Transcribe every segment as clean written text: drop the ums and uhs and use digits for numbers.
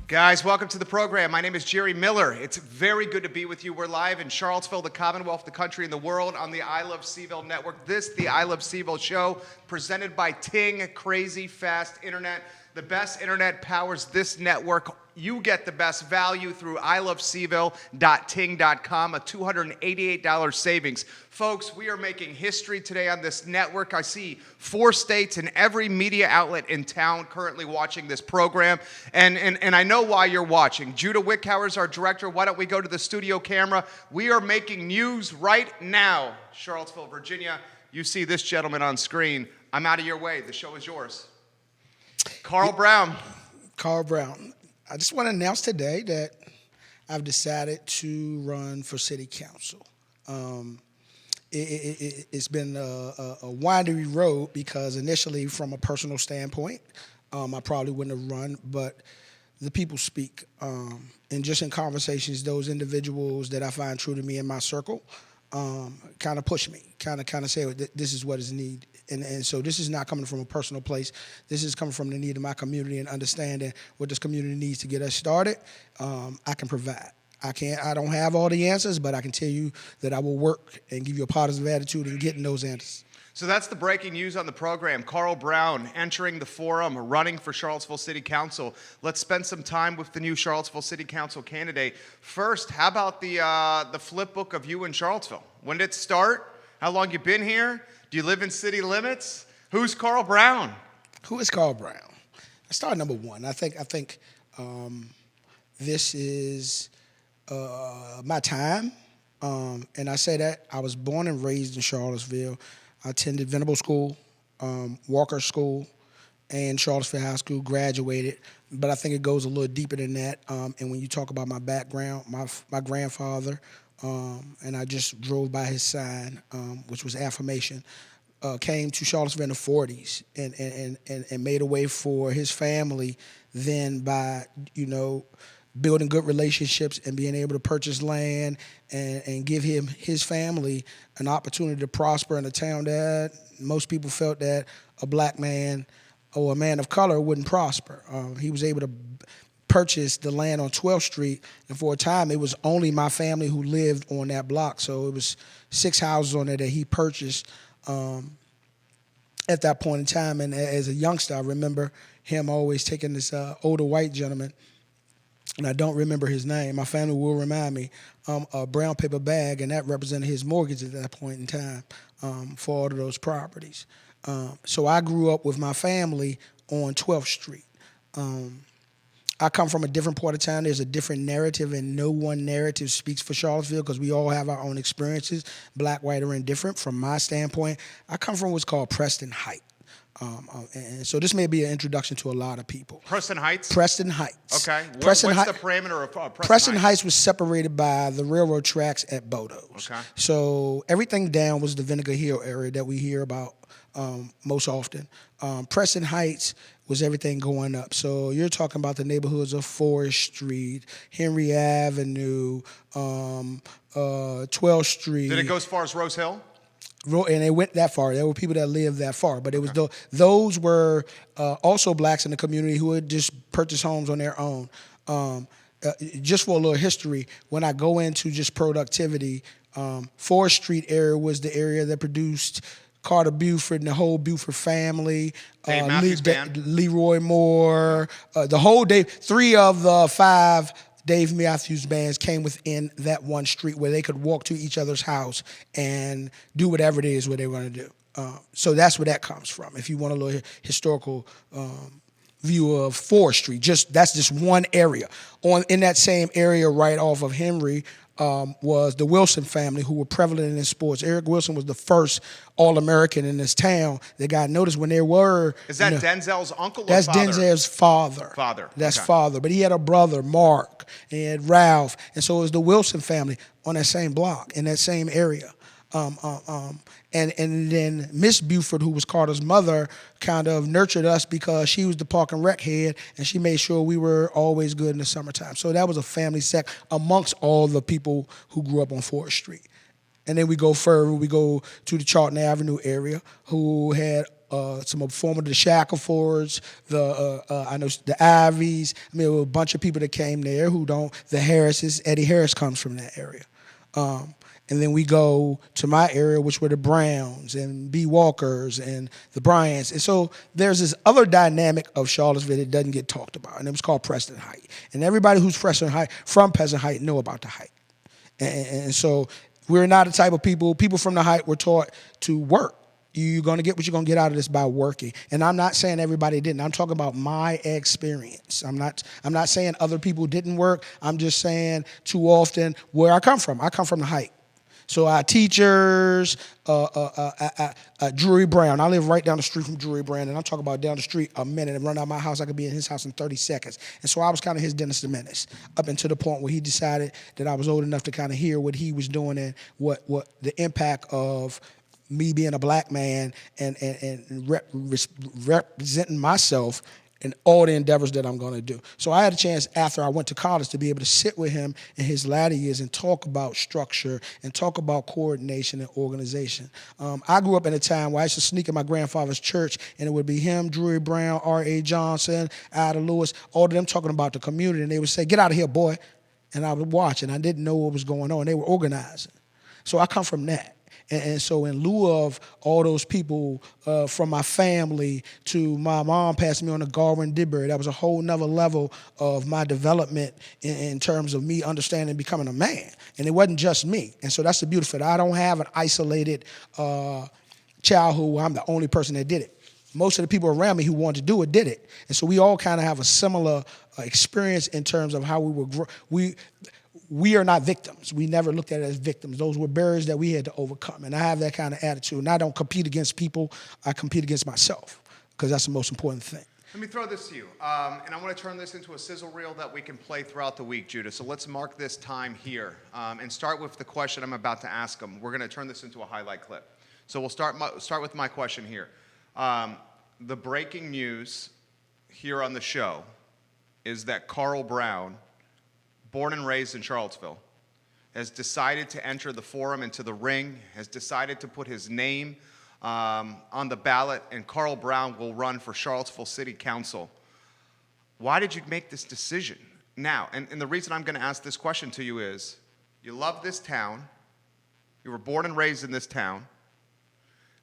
Guys, welcome to the program. My name is Jerry Miller. It's very good to be with you. We're live in Charlottesville, the Commonwealth, the country, and the world on the I Love CVille Network. This, the I Love CVille Show, presented by Ting, Crazy Fast Internet. The best internet powers this network. You get the best value through ilovecville.ting.com, a $288 savings. Folks, we are making history today on this network. I see 4 states and every media outlet in town currently watching this program. And I know why you're watching. Judah Wickhauer is our director. Why don't we go to the studio camera? We are making news right now. Charlottesville, Virginia. You see this gentleman on screen. I'm out of your way. The show is yours. Carl Brown. Carl Brown. I just want to announce today that I've decided to run for city council. It's been a windy road because initially, from a personal standpoint, I probably wouldn't have run, but the people speak. And just in conversations, those individuals that I find true to me in my circle kind of push me, kind of say, this is what is needed. And so this is not coming from a personal place. This is coming from the need of my community and understanding what this community needs to get us started. I can provide. I don't have all the answers, but I can tell you that I will work and give you a positive attitude in getting those answers. So that's the breaking news on the program. Carl Brown entering the forum, running for Charlottesville City Council. Let's spend some time with the new Charlottesville City Council candidate. First, how about the flip book of you in Charlottesville? When did it start? How long you been here? Do you live in city limits? Who's Carl Brown? Who is Carl Brown? I start number one. I think this is my time, and I say that I was born and raised in Charlottesville. I attended Venable School, Walker School, and Charlottesville High School, graduated. But I think it goes a little deeper than that. And when you talk about my background, my grandfather, and I just drove by his sign, which was affirmation, came to Charlottesville in the 40s and made a way for his family then by, building good relationships and being able to purchase land and give his family an opportunity to prosper in a town that most people felt that a black man or a man of color wouldn't prosper. He was able to purchase the land on 12th Street, and for a time it was only my family who lived on that block. So it was 6 houses on there that he purchased at that point in time. And as a youngster, I remember him always taking this older white gentleman, and I don't remember his name. My family will remind me, a brown paper bag, and that represented his mortgage at that point in time for all of those properties. So I grew up with my family on 12th Street. I come from a different part of town. There's a different narrative, and no one narrative speaks for Charlottesville because we all have our own experiences, black, white, or indifferent. From my standpoint, I come from what's called Preston Heights. And so this may be an introduction to a lot of people. Preston Heights? Preston Heights. Okay. What's the parameter of Preston Heights? Preston Heights was separated by the railroad tracks at Boden. Okay. So everything down was the Vinegar Hill area that we hear about most often. Preston Heights was everything going up. So you're talking about the neighborhoods of Forest Street, Henry Avenue, 12th Street. Did it go as far as Rose Hill? And they went that far. There were people that lived that far, but it was those were also blacks in the community who had just purchased homes on their own. Just for a little history, when I go into just productivity, Forest Street area was the area that produced Carter Buford and the whole Buford family, Leroy Moore, the whole Dave. 3 of the 5 Dave Matthews bands came within that one street where they could walk to each other's house and do whatever it is what they were going to do. So that's where that comes from. If you want a little historical view of Forest Street, that's just one area. In that same area right off of Henry was the Wilson family, who were prevalent in sports. Eric Wilson was the first All-American in this town that got noticed when there were... Is that Denzel's uncle or that's father? That's Denzel's father. Father. That's father. But he had a brother, Mark, and he had Ralph. And so it was the Wilson family on that same block, in that same area. And then Miss Buford, who was Carter's mother, kind of nurtured us because she was the park and rec head, and she made sure we were always good in the summertime. So that was a family sect amongst all the people who grew up on 4th Street. And then we go further, we go to the Charlton Avenue area, who had some of the former the Shacklefords, I know the Ivies. I mean, there were a bunch of people that came there who don't. The Harrises. Eddie Harris comes from that area. And then we go to my area, which were the Browns and B. Walkers and the Bryants. And so there's this other dynamic of Charlottesville that doesn't get talked about, and it was called Preston Height. And everybody who's from Preston Height know about the Height. And so we're not the type of people from the Height were taught to work. You're going to get what you're going to get out of this by working. And I'm not saying everybody didn't. I'm talking about my experience. I'm not saying other people didn't work. I'm just saying too often where I come from. I come from the Height. So our teachers, Drury Brown. I live right down the street from Drury Brown, and I'm talking about down the street a minute and run out my house. I could be in his house in 30 seconds. And so I was kind of his Dennis the Menace up until the point where he decided that I was old enough to kind of hear what he was doing and what the impact of me being a black man and representing myself in all the endeavors that I'm going to do. So I had a chance after I went to college to be able to sit with him in his latter years and talk about structure and talk about coordination and organization. I grew up in a time where I used to sneak in my grandfather's church, and it would be him, Drury Brown, R.A. Johnson, Ida Lewis, all of them talking about the community, and they would say, "Get out of here, boy." And I would watch, and I didn't know what was going on. They were organizing. So I come from that. And so in lieu of all those people from my family to my mom passing me on to Garwin Dibbury, that was a whole nother level of my development in terms of me understanding and becoming a man. And it wasn't just me. And so that's the beautiful thing. I don't have an isolated childhood where I'm the only person that did it. Most of the people around me who wanted to do it did it. And so we all kind of have a similar experience in terms of how we were we are not victims. We never looked at it as victims. Those were barriers that we had to overcome. And I have that kind of attitude. And I don't compete against people. I compete against myself because that's the most important thing. Let me throw this to you. And I want to turn this into a sizzle reel that we can play throughout the week, Judah. So let's mark this time here and start with the question I'm about to ask them. We're going to turn this into a highlight clip. So we'll start with my question here. The breaking news here on the show is that Carl Brown, born and raised in Charlottesville, has decided to enter the forum into the ring, has decided to put his name on the ballot, and Carl Brown will run for Charlottesville City Council. Why did you make this decision now? And the reason I'm going to ask this question to you is, you love this town, you were born and raised in this town.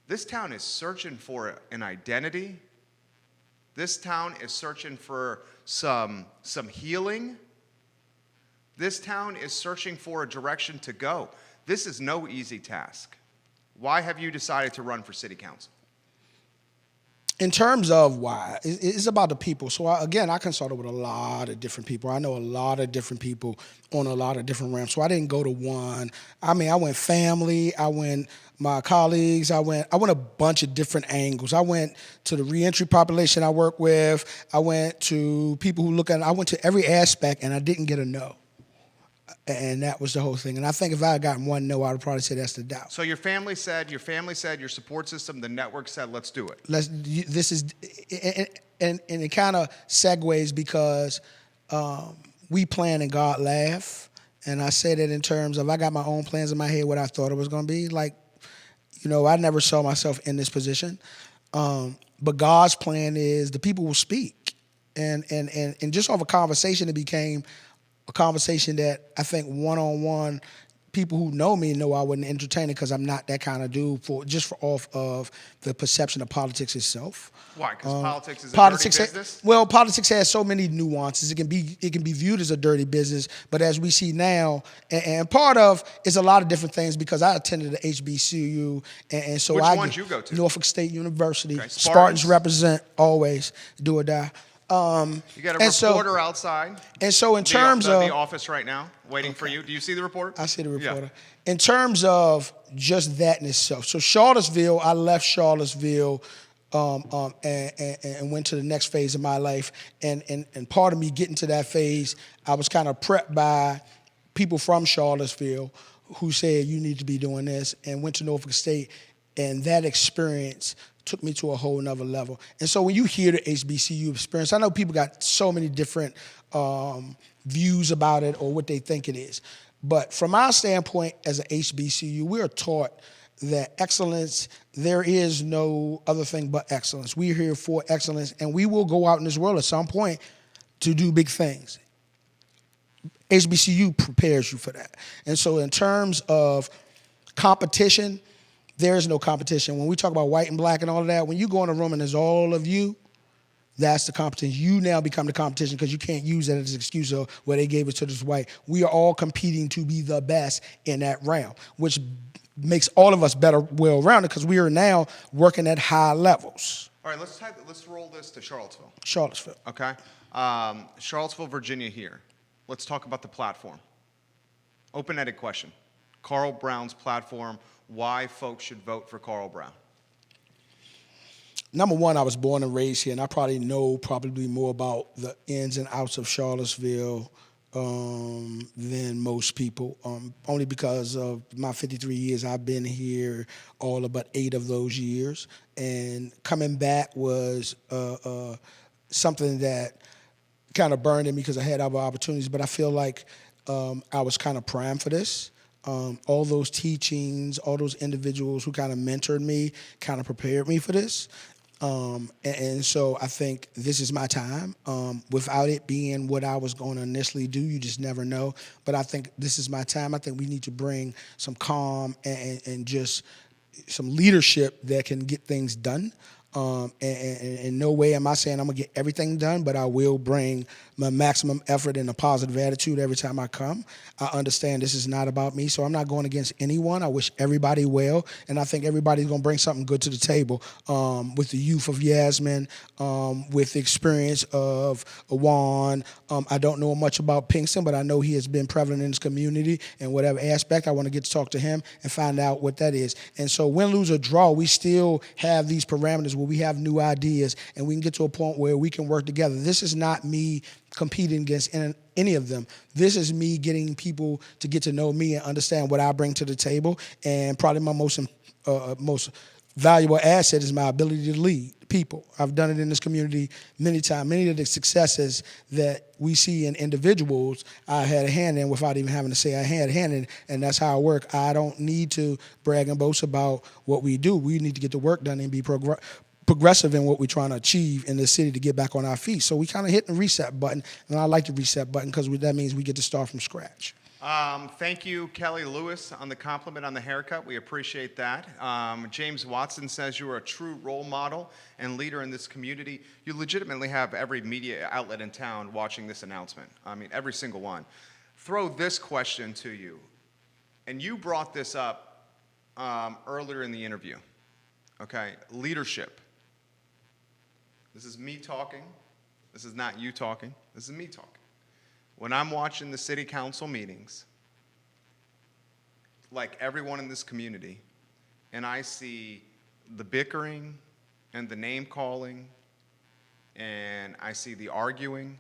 This town is searching for an identity. This town is searching for some healing. This town is searching for a direction to go. This is no easy task. Why have you decided to run for city council? In terms of why, it's about the people. So I consulted with a lot of different people. I know a lot of different people on a lot of different ramps. So I didn't go to one. I went family. I went my colleagues. I went a bunch of different angles. I went to the reentry population I work with. I went to people who look at it. I went to every aspect, and I didn't get a no. And that was the whole thing. And I think if I had gotten one no, I would probably say that's the doubt. So your family said, your support system, the network said, let's do it. And it kind of segues because we plan and God laugh. And I say that in terms of I got my own plans in my head, what I thought it was going to be. Like, I never saw myself in this position. But God's plan is the people will speak. And just off a conversation, it became a conversation that I think one-on-one, people who know me know I wouldn't entertain it because I'm not that kind of dude off of the perception of politics itself. Why? Because politics is a dirty business? Well, politics has so many nuances. It can be viewed as a dirty business, but as we see now, and part of it's a lot of different things because I attended the HBCU, and so Which ones you go to? Norfolk State University. Okay. Spartans represent always, do or die. You got a reporter outside. And so in terms of the office right now, waiting for you. Do you see the reporter? I see the reporter. Yeah. In terms of just that in itself. So Charlottesville, I left Charlottesville and went to the next phase of my life. And part of me getting to that phase, I was kind of prepped by people from Charlottesville who said, you need to be doing this, and went to Norfolk State. And that experience took me to a whole nother level. And so when you hear the HBCU experience, I know people got so many different views about it or what they think it is. But from our standpoint as an HBCU, we are taught that excellence, there is no other thing but excellence. We're here for excellence, and we will go out in this world at some point to do big things. HBCU prepares you for that. And so in terms of competition, there is no competition. When we talk about white and black and all of that, when you go in a room and there's all of you, that's the competition. You now become the competition because you can't use that as an excuse of, well, they gave it to this white. We are all competing to be the best in that realm, which makes all of us better well-rounded because we are now working at high levels. All right, let's roll this to Charlottesville. Charlottesville. Okay. Charlottesville, Virginia here. Let's talk about the platform. Open-ended question. Carl Brown's platform, why folks should vote for Carl Brown. Number one, I was born and raised here, and I probably know more about the ins and outs of Charlottesville than most people, only because of my 53 years I've been here, all but 8 of those years. And coming back was something that kind of burned in me because I had other opportunities, but I feel like I was kind of primed for this. All those teachings, all those individuals who kind of mentored me kind of prepared me for this. And so I think this is my time. Without it being what I was going to initially do, you just never know. But I think this is my time. I think we need to bring some calm and just some leadership that can get things done. And in no way am I saying I'm going to get everything done, but I will bring my maximum effort and a positive attitude every time I come. I understand this is not about me, so I'm not going against anyone. I wish everybody well, and I think everybody's going to bring something good to the table with the youth of Yasmin, with the experience of Juan. I don't know much about Pinkston, but I know he has been prevalent in his community in whatever aspect. I want to get to talk to him and find out what that is. And so win, lose, or draw, we still have these parameters where we have new ideas and we can get to a point where we can work together. This is not me competing against any of them. This is me getting people to get to know me and understand what I bring to the table. And probably my most valuable asset is my ability to lead people. I've done it in this community many times. Many of the successes that we see in individuals, I had a hand in without even having to say I had a hand in, and that's how I work. I don't need to brag and boast about what we do. We need to get the work done and be progressive in what we're trying to achieve in the city to get back on our feet. So we kind of hit the reset button, and I like the reset button because that means we get to start from scratch. Thank you, Kelly Lewis, on the compliment on the haircut. We appreciate that. James Watson says you are a true role model and leader in this community. You legitimately have every media outlet in town watching this announcement. I mean, every single one. Throw this question to you, and you brought this up earlier in the interview. Okay, leadership. This is me talking. This is not you talking. This is me talking. When I'm watching the city council meetings, like everyone in this community, and I see the bickering and the name calling, and I see the arguing,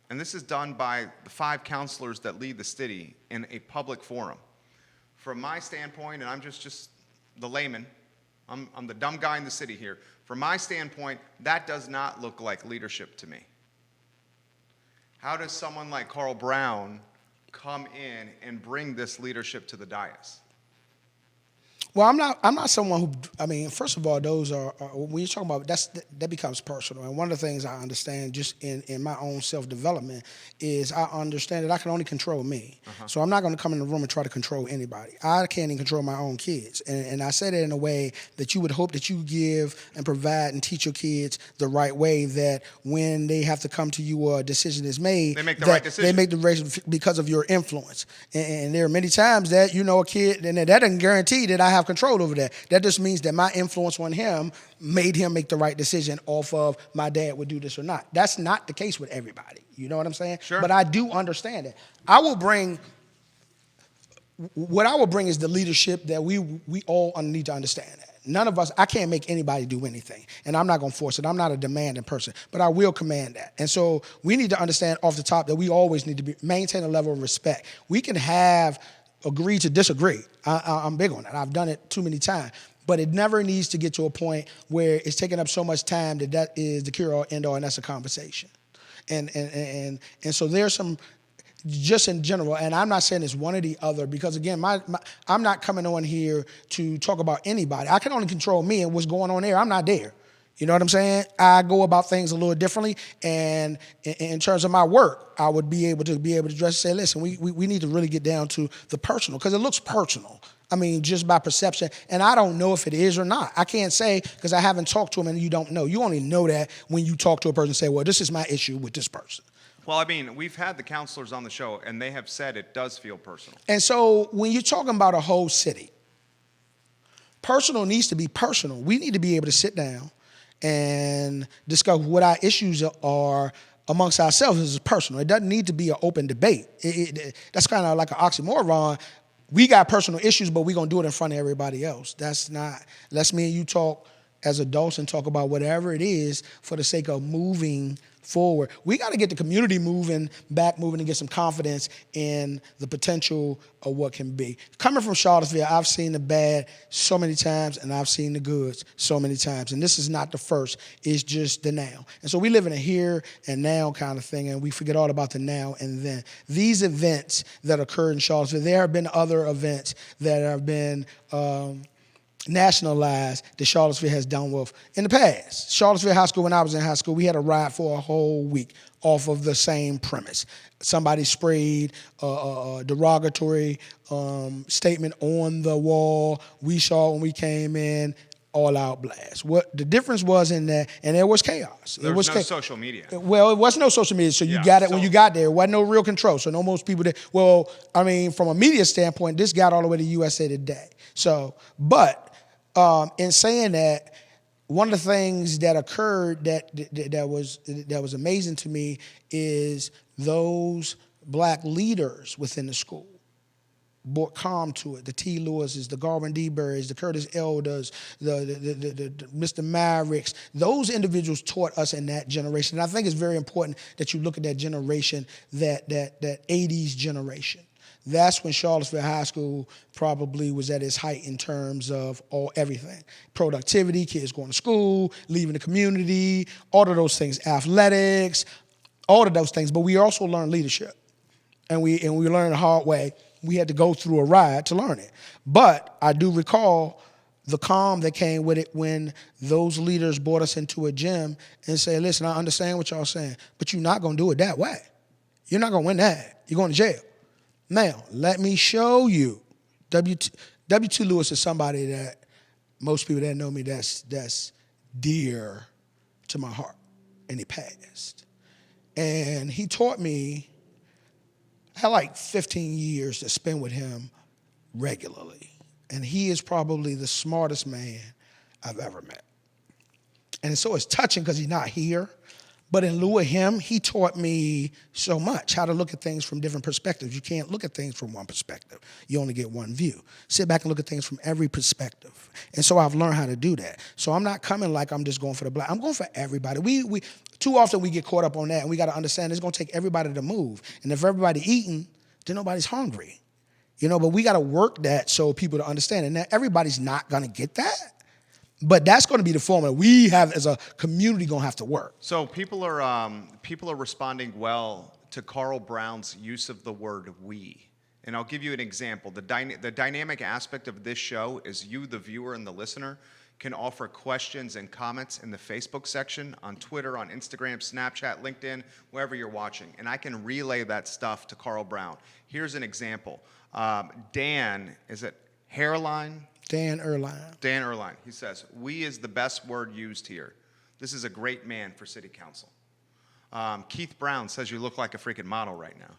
and this is done by the 5 counselors that lead the city in a public forum. From my standpoint, and I'm just the layman, I'm the dumb guy in the city here. From my standpoint, that does not look like leadership to me. How does someone like Carl Brown come in and bring this leadership to the dais? Well, I'm not someone who, I mean, first of all, those are when you're talking about, that becomes personal. And one of the things I understand just in my own self-development is I understand that I can only control me. So I'm not going to come in the room and try to control anybody. I can't even control my own kids. And I say that in a way that you would hope that you give and provide and teach your kids the right way, that when they have to come to you or a decision is made, they make the right decision. They make the right decision because of your influence. And there are many times that, a kid, and that doesn't guarantee that I have control over that. That just means that my influence on him made him make the right decision off of my dad would do this or not. That's not the case with everybody. You know what I'm saying? Sure. But I do understand it. What I will bring is the leadership that we all need to understand that. None of us, I can't make anybody do anything, and I'm not going to force it. I'm not a demanding person, but I will command that. And so we need to understand off the top that we always need to maintain a level of respect. We can agree to disagree. I'm big on that. I've done it too many times. But it never needs to get to a point where it's taking up so much time that is the cure-all, end-all, and that's a conversation. And so there's some just in general, and I'm not saying it's one or the other, because again, I'm not coming on here to talk about anybody. I can only control me and what's going on there. I'm not there. You know what I'm saying? I go about things a little differently, and in terms of my work, I would be able to address and say, listen, we need to really get down to the personal, because it looks personal. I mean, just by perception, and I don't know if it is or not. I can't say, because I haven't talked to him, and you don't know. You only know that when you talk to a person and say, well, this is my issue with this person. Well, I mean, we've had the counselors on the show, and they have said it does feel personal. And so when you're talking about a whole city, personal needs to be personal. We need to be able to sit down and discuss what our issues are amongst ourselves. As personal. It doesn't need to be an open debate. That's kind of like an oxymoron. We got personal issues, but we're going to do it in front of everybody else. That's not, let's me and you talk as adults and talk about whatever it is for the sake of moving forward. We got to get the community moving and get some confidence in the potential of what can be. Coming from Charlottesville, I've seen the bad so many times, and I've seen the goods so many times. And this is not the first, it's just the now. And so we live in a here and now kind of thing, and we forget all about the now and then. These events that occurred in Charlottesville, there have been other events that have been nationalized that Charlottesville has done with in the past. Charlottesville High School, when I was in high school, we had a riot for a whole week off of the same premise. Somebody sprayed a derogatory statement on the wall. We saw when we came in, all-out blast. What the difference was in that, and there was chaos. There was no social media. Well, it was no social media, so you got it when you got there. It wasn't no real control, so no most people did. Well, I mean, from a media standpoint, this got all the way to USA Today. So, but in saying that, one of the things that occurred that was amazing to me is those black leaders within the school brought calm to it. The T. Lewises, the Garvin D. Berries, the Curtis Elders, the Mr. Mavericks. Those individuals taught us in that generation. And I think it's very important that you look at that generation, that 80s generation. That's when Charlottesville High School probably was at its height in terms of everything. Productivity, kids going to school, leaving the community, all of those things, athletics, all of those things. But we also learned leadership. And we learned the hard way. We had to go through a ride to learn it. But I do recall the calm that came with it when those leaders brought us into a gym and said, listen, I understand what y'all saying, but you're not going to do it that way. You're not going to win that. You're going to jail. Now, let me show you. W.T. Lewis is somebody that most people that know me, that's dear to my heart, and he passed. And he taught me, I had like 15 years to spend with him regularly. And he is probably the smartest man I've ever met. And so it's touching because he's not here. But in lieu of him, he taught me so much, how to look at things from different perspectives. You can't look at things from one perspective. You only get one view. Sit back and look at things from every perspective. And so I've learned how to do that. So I'm not coming like I'm just going for the black. I'm going for everybody. We too often we get caught up on that, and we got to understand it's going to take everybody to move. And if everybody eating, then nobody's hungry. You know, but we got to work that so people to understand. And now everybody's not going to get that. But that's going to be the formula we have as a community going to have to work. So people are responding well to Carl Brown's use of the word "we," and I'll give you an example. The dynamic aspect of this show is you, the viewer and the listener, can offer questions and comments in the Facebook section, on Twitter, on Instagram, Snapchat, LinkedIn, wherever you're watching, and I can relay that stuff to Carl Brown. Here's an example. Dan, is it Hairline? Dan Erline. He says, "We is the best word used here. This is a great man for city council." Keith Brown says you look like a freaking model right now.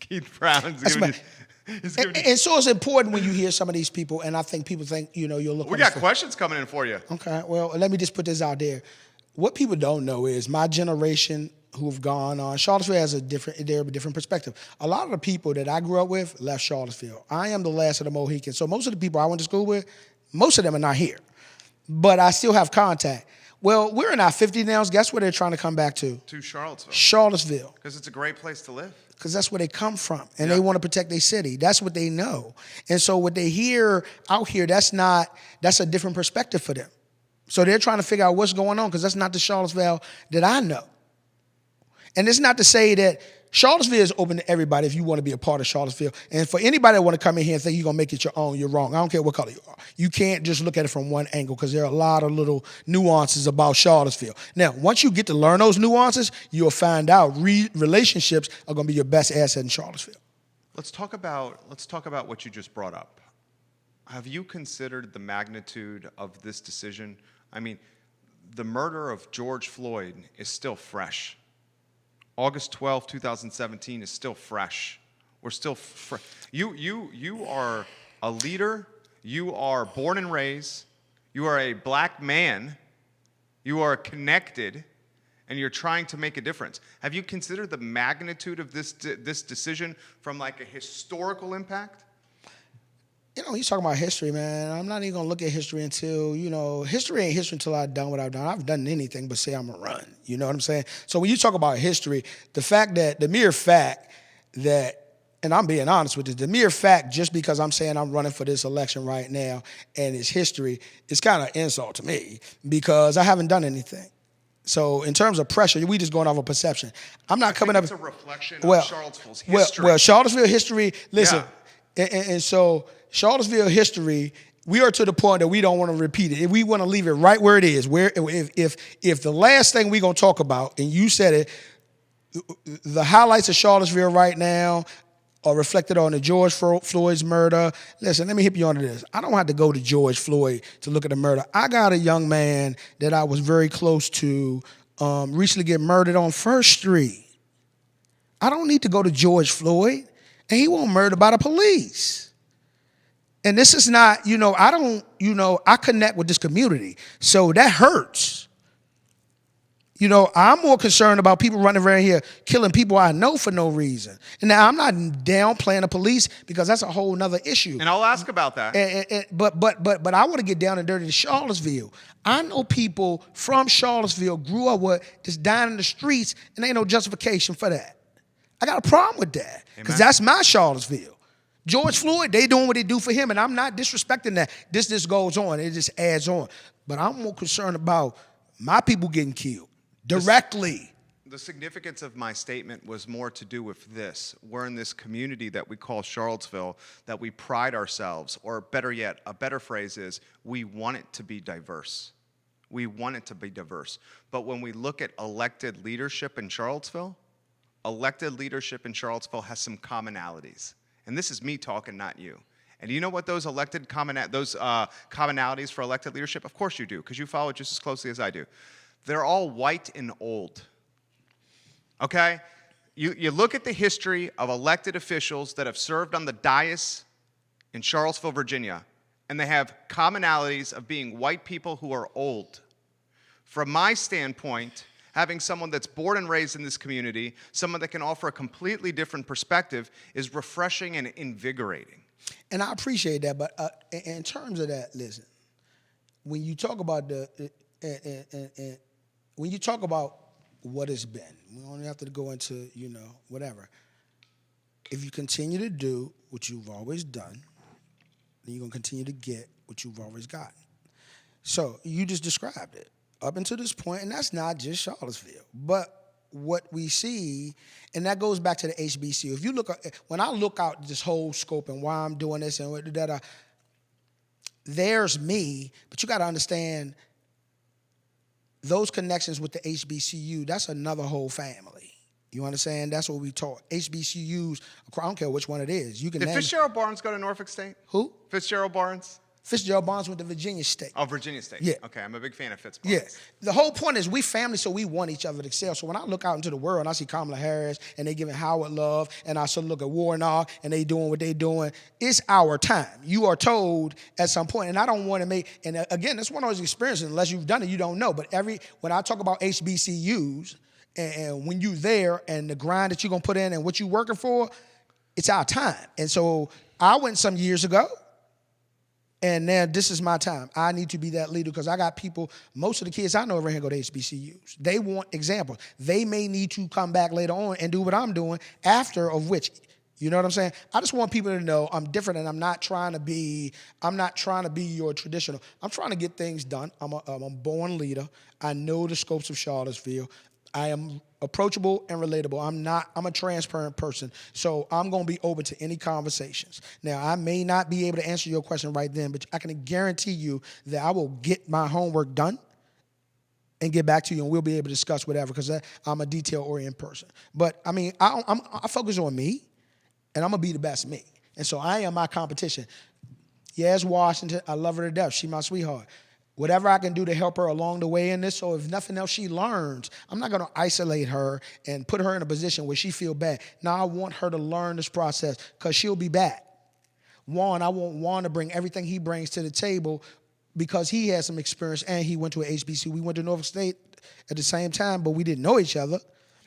Keith Brown's giving you. And so it's important when you hear some of these people, and I think people think, you'll look. We got questions coming in for you. Okay, well, let me just put this out there. What people don't know is my generation who've gone on, Charlottesville has a different perspective. A lot of the people that I grew up with left Charlottesville. I am the last of the Mohicans. So most of the people I went to school with, most of them are not here. But I still have contact. Well, we're in our 50s now. Guess where they're trying to come back to? To Charlottesville. Charlottesville. Because it's a great place to live. Because that's where they come from. And they want to protect their city. That's what they know. And so what they hear out here, that's a different perspective for them. So they're trying to figure out what's going on because that's not the Charlottesville that I know. And it's not to say that Charlottesville is open to everybody if you want to be a part of Charlottesville. And for anybody that want to come in here and think you're going to make it your own, you're wrong. I don't care what color you are. You can't just look at it from one angle because there are a lot of little nuances about Charlottesville. Now, once you get to learn those nuances, you'll find out relationships are going to be your best asset in Charlottesville. Let's talk about what you just brought up. Have you considered the magnitude of this decision? I mean, the murder of George Floyd is still fresh. August 12, 2017 is still fresh. We're still You are a leader. You are born and raised. You are a black man. You are connected, and you're trying to make a difference. Have you considered the magnitude of this decision from like a historical impact? You know, he's talking about history, man. I'm not even going to look at history until, history ain't history until I've done what I've done. I haven't done anything but say I'm going to run. You know what I'm saying? So when you talk about history, the mere fact that, and I'm being honest with this, the mere fact just because I'm saying I'm running for this election right now and it's history, it's kind of insult to me because I haven't done anything. So in terms of pressure, we just going off of perception. I'm not coming up. It's a reflection of Charlottesville's history. Well, Charlottesville history, listen, Yeah. and so Charlottesville history, we are to the point that we don't want to repeat it. If we want to leave it right where it is, where if the last thing we're going to talk about, and you said it, the highlights of Charlottesville right now are reflected on the George Floyd's murder. Listen, let me hit you on this. I don't have to go to George Floyd to look at the murder. I got a young man that I was very close to recently get murdered on First Street. I don't need to go to George Floyd, and he won't murdered by the police. And this is not, I connect with this community. So that hurts. I'm more concerned about people running around here killing people I know for no reason. And now I'm not downplaying the police because that's a whole nother issue. And I'll ask about that. But I want to get down and dirty to Charlottesville. I know people from Charlottesville grew up with just dying in the streets, and ain't no justification for that. I got a problem with that because that's my Charlottesville. George Floyd, they doing what they do for him, and I'm not disrespecting that. This goes on. It just adds on. But I'm more concerned about my people getting killed directly. The significance of my statement was more to do with this. We're in this community that we call Charlottesville, that we pride ourselves, or better yet, a better phrase is, we want it to be diverse. We want it to be diverse. But when we look at elected leadership in Charlottesville has some commonalities. And this is me talking, not you. And you know what those commonalities for elected leadership? Of course you do, because you follow it just as closely as I do. They're all white and old. Okay? You look at the history of elected officials that have served on the dais in Charlottesville, Virginia, and they have commonalities of being white people who are old. From my standpoint, having someone that's born and raised in this community, someone that can offer a completely different perspective, is refreshing and invigorating. And I appreciate that, but in terms of that, listen, when you talk about when you talk about what it's been, we don't have to go into, whatever. If you continue to do what you've always done, then you're going to continue to get what you've always gotten. So you just described it. Up until this point, and that's not just Charlottesville, but what we see, and that goes back to the HBCU. If you look, when I look out this whole scope and why I'm doing this and that, there's me, but you got to understand those connections with the HBCU. That's another whole family. You understand? That's what we taught. HBCUs, I don't care which one it is. You can. Did Fitzgerald Barnes go to Norfolk State? Who? Fitzgerald Barnes. Fitzgerald Barnes went to Virginia State. Oh, Virginia State. Yeah. Okay, I'm a big fan of Fitz Yeah. Barnes. The whole point is we family, so we want each other to excel. So when I look out into the world and I see Kamala Harris and they giving Howard love, and I sort of look at Warnock and they doing what they doing, it's our time. You are told at some point, and I don't want to make, and again, that's one of those experiences, unless you've done it, you don't know. But when I talk about HBCUs, and when you're there and the grind that you're going to put in and what you're working for, it's our time. And so I went some years ago, and now this is my time. I need to be that leader because I got people, most of the kids I know around here go to HBCUs. They want examples. They may need to come back later on and do what I'm doing after, of which, you know what I'm saying? I just want people to know I'm different, and I'm not trying to be your traditional. I'm trying to get things done. I'm a born leader. I know the scopes of Charlottesville. I am approachable and relatable. I'm a transparent person. So I'm going to be open to any conversations. Now, I may not be able to answer your question right then, but I can guarantee you that I will get my homework done and get back to you, and we'll be able to discuss whatever, because I'm a detail-oriented person. But, I mean, I focus on me, and I'm going to be the best me. And so I am my competition. Yes, Washington, I love her to death. She's my sweetheart. Whatever I can do to help her along the way in this, so if nothing else she learns, I'm not going to isolate her and put her in a position where she feel bad. Now, I want her to learn this process because she'll be back. I want Juan to bring everything he brings to the table because he has some experience and he went to an HBCU. We went to Norfolk State at the same time, but we didn't know each other.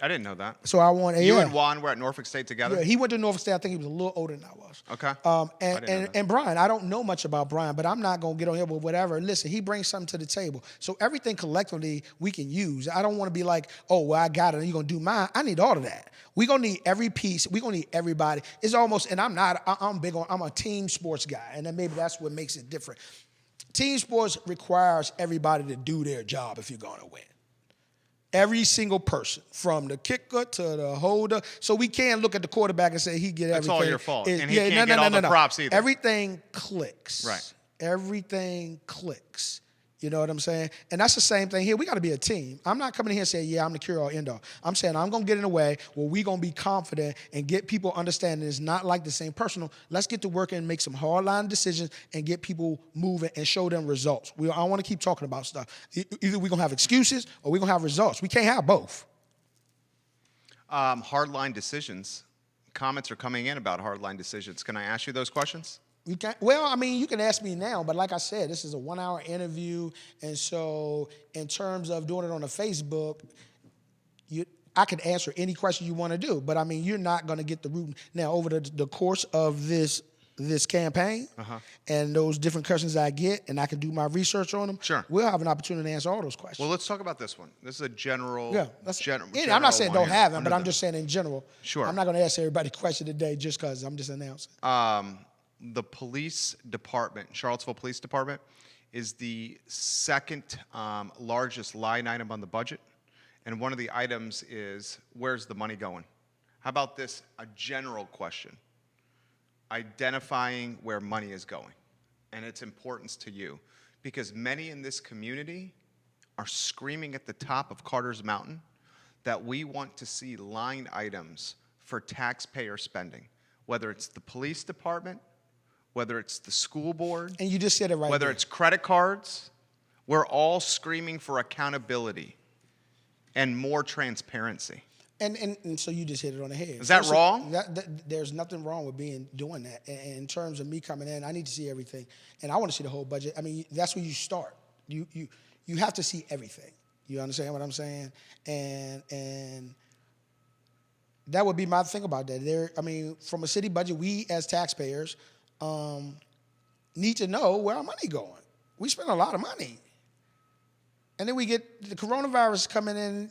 I didn't know that. So I want you and Juan were at Norfolk State together? Yeah, he went to Norfolk State. I think he was a little older than I was. Okay. And Brian, I don't know much about Brian, but I'm not going to get on here with whatever. Listen, he brings something to the table. So everything collectively we can use. I don't want to be like, oh, well, I got it, and you're going to do mine. I need all of that. We're going to need every piece. We're going to need everybody. It's almost, and I'm a team sports guy, and then maybe that's what makes it different. Team sports requires everybody to do their job if you're going to win. Every single person, from the kicker to the holder. So we can't look at the quarterback and say he get everything. That's all your fault. And he can't get all the props either. Everything clicks. Right. Everything clicks. You know what I'm saying? And that's the same thing here. We got to be a team. I'm not coming in here and saying, yeah, I'm the cure-all, end-all. I'm saying I'm going to get in a way where we're going to be confident and get people understanding it's not like the same personal. Let's get to work and make some hard-line decisions and get people moving and show them results. I don't want to keep talking about stuff. Either we're going to have excuses or we're going to have results. We can't have both. Hard-line decisions. Comments are coming in about hard-line decisions. Can I ask you those questions? You can, well, I mean, you can ask me now, but like I said, this is a 1-hour interview, and so in terms of doing it on a Facebook, I could answer any question you want to do, but I mean, you're not going to get the root. Now, over the course of this campaign and those different questions I get, and I can do my research on them, sure, we'll have an opportunity to answer all those questions. Well, let's talk about this one. This is a general. Yeah, I'm not saying don't have them, but I'm just saying in general. Sure. I'm not going to ask everybody a question today just because I'm just announcing. The police department, Charlottesville Police Department, is the second largest line item on the budget. And one of the items is, where's the money going? How about this, a general question? Identifying where money is going and its importance to you. Because many in this community are screaming at the top of Carter's Mountain that we want to see line items for taxpayer spending, whether it's the police department, whether it's the school board. And you just said it right whether there. It's credit cards. We're all screaming for accountability and more transparency. And so you just hit it on the head. Is that wrong? There's nothing wrong with doing that. And in terms of me coming in, I need to see everything. And I want to see the whole budget. I mean, that's where you start. You have to see everything. You understand what I'm saying? And that would be my thing about that. From a city budget, we as taxpayers need to know where our money going. We spend a lot of money. And then we get the coronavirus coming in,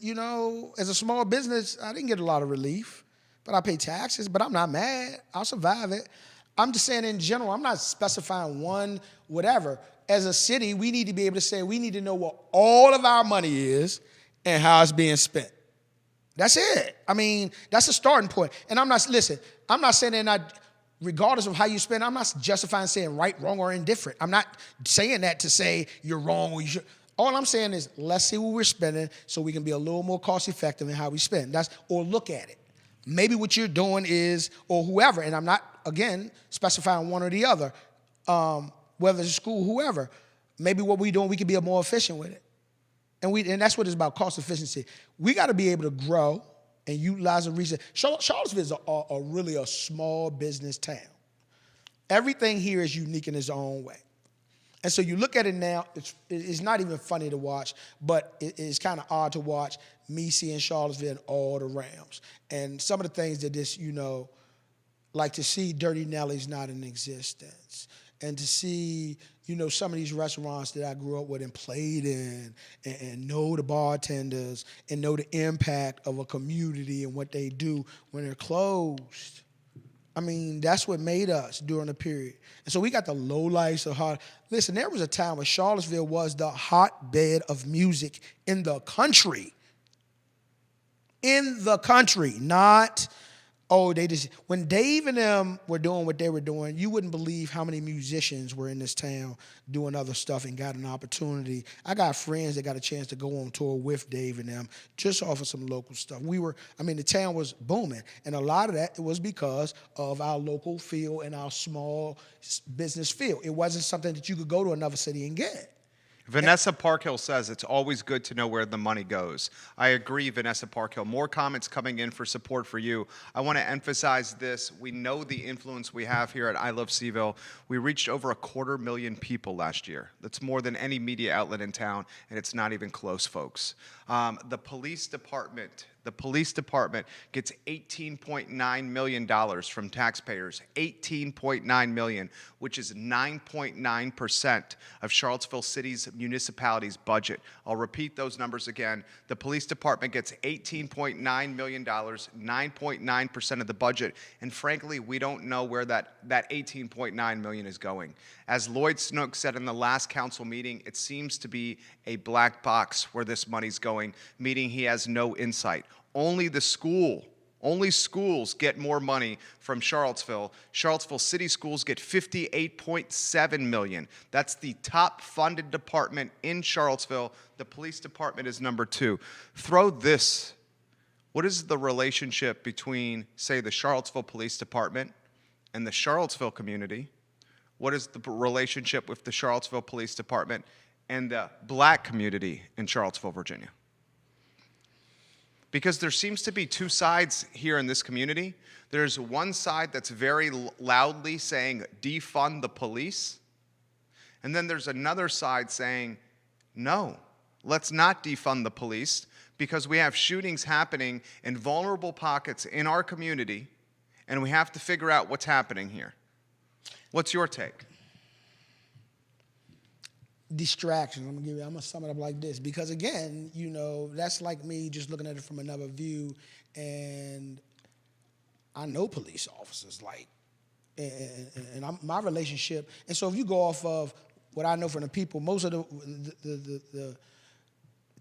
as a small business, I didn't get a lot of relief, but I pay taxes, but I'm not mad. I'll survive it. I'm just saying in general, I'm not specifying one, whatever. As a city, we need to be able to say, we need to know what all of our money is and how it's being spent. That's it. That's a starting point. And I'm not saying they're not, regardless of how you spend, I'm not justifying saying right, wrong, or indifferent. I'm not saying that to say you're wrong or you should. All I'm saying is let's see what we're spending so we can be a little more cost effective in how we spend. Or look at it. Maybe what you're doing is, or whoever, and I'm not, again, specifying one or the other, whether it's school, whoever, maybe what we're doing, we can be more efficient with it. And that's what it's about, cost efficiency. We got to be able to grow and utilize the resources. Charlottesville is really a small business town. Everything here is unique in its own way. And so you look at it now, it's not even funny to watch, but it's kind of odd to watch me seeing Charlottesville in all the realms. And some of the things that like to see Dirty Nelly's not in existence. And to see, some of these restaurants that I grew up with and played in and know the bartenders and know the impact of a community and what they do when they're closed. That's what made us during the period. And so we got the lowlights of hard. Listen, there was a time when Charlottesville was the hotbed of music in the country. in the country, not, oh, they just, when Dave and them were doing what they were doing, you wouldn't believe how many musicians were in this town doing other stuff and got an opportunity. I got friends that got a chance to go on tour with Dave and them just off of some local stuff. The town was booming. And a lot of that was because of our local feel and our small business feel. It wasn't something that you could go to another city and get. Vanessa Parkhill says it's always good to know where the money goes. I agree, Vanessa Parkhill. More comments coming in for support for you. I want to emphasize this. We know the influence we have here at I Love CVille. We reached over 250,000 people last year. That's more than any media outlet in town, and it's not even close, folks. The police department gets $18.9 million from taxpayers, $18.9 million, which is 9.9% of Charlottesville City's municipality's budget. I'll repeat those numbers again. The police department gets $18.9 million, 9.9% of the budget, and frankly, we don't know where that $18.9 million is going. As Lloyd Snook said in the last council meeting, it seems to be a black box where this money's going, meaning he has no insight. Only schools get more money from Charlottesville. Charlottesville City Schools get $58.7 million. That's the top funded department in Charlottesville. The police department is number 2. Throw this. What is the relationship between, say, the Charlottesville Police Department and the Charlottesville community? What is the relationship with the Charlottesville Police Department and the black community in Charlottesville, Virginia? Because there seems to be two sides here in this community. There's one side that's very loudly saying, defund the police. And then there's another side saying, no, let's not defund the police because we have shootings happening in vulnerable pockets in our community, and we have to figure out what's happening here. What's your take? Distractions. I'm gonna sum it up like this, because again, that's like me just looking at it from another view, and I know police officers, my relationship, and so if you go off of what I know from the people, most of the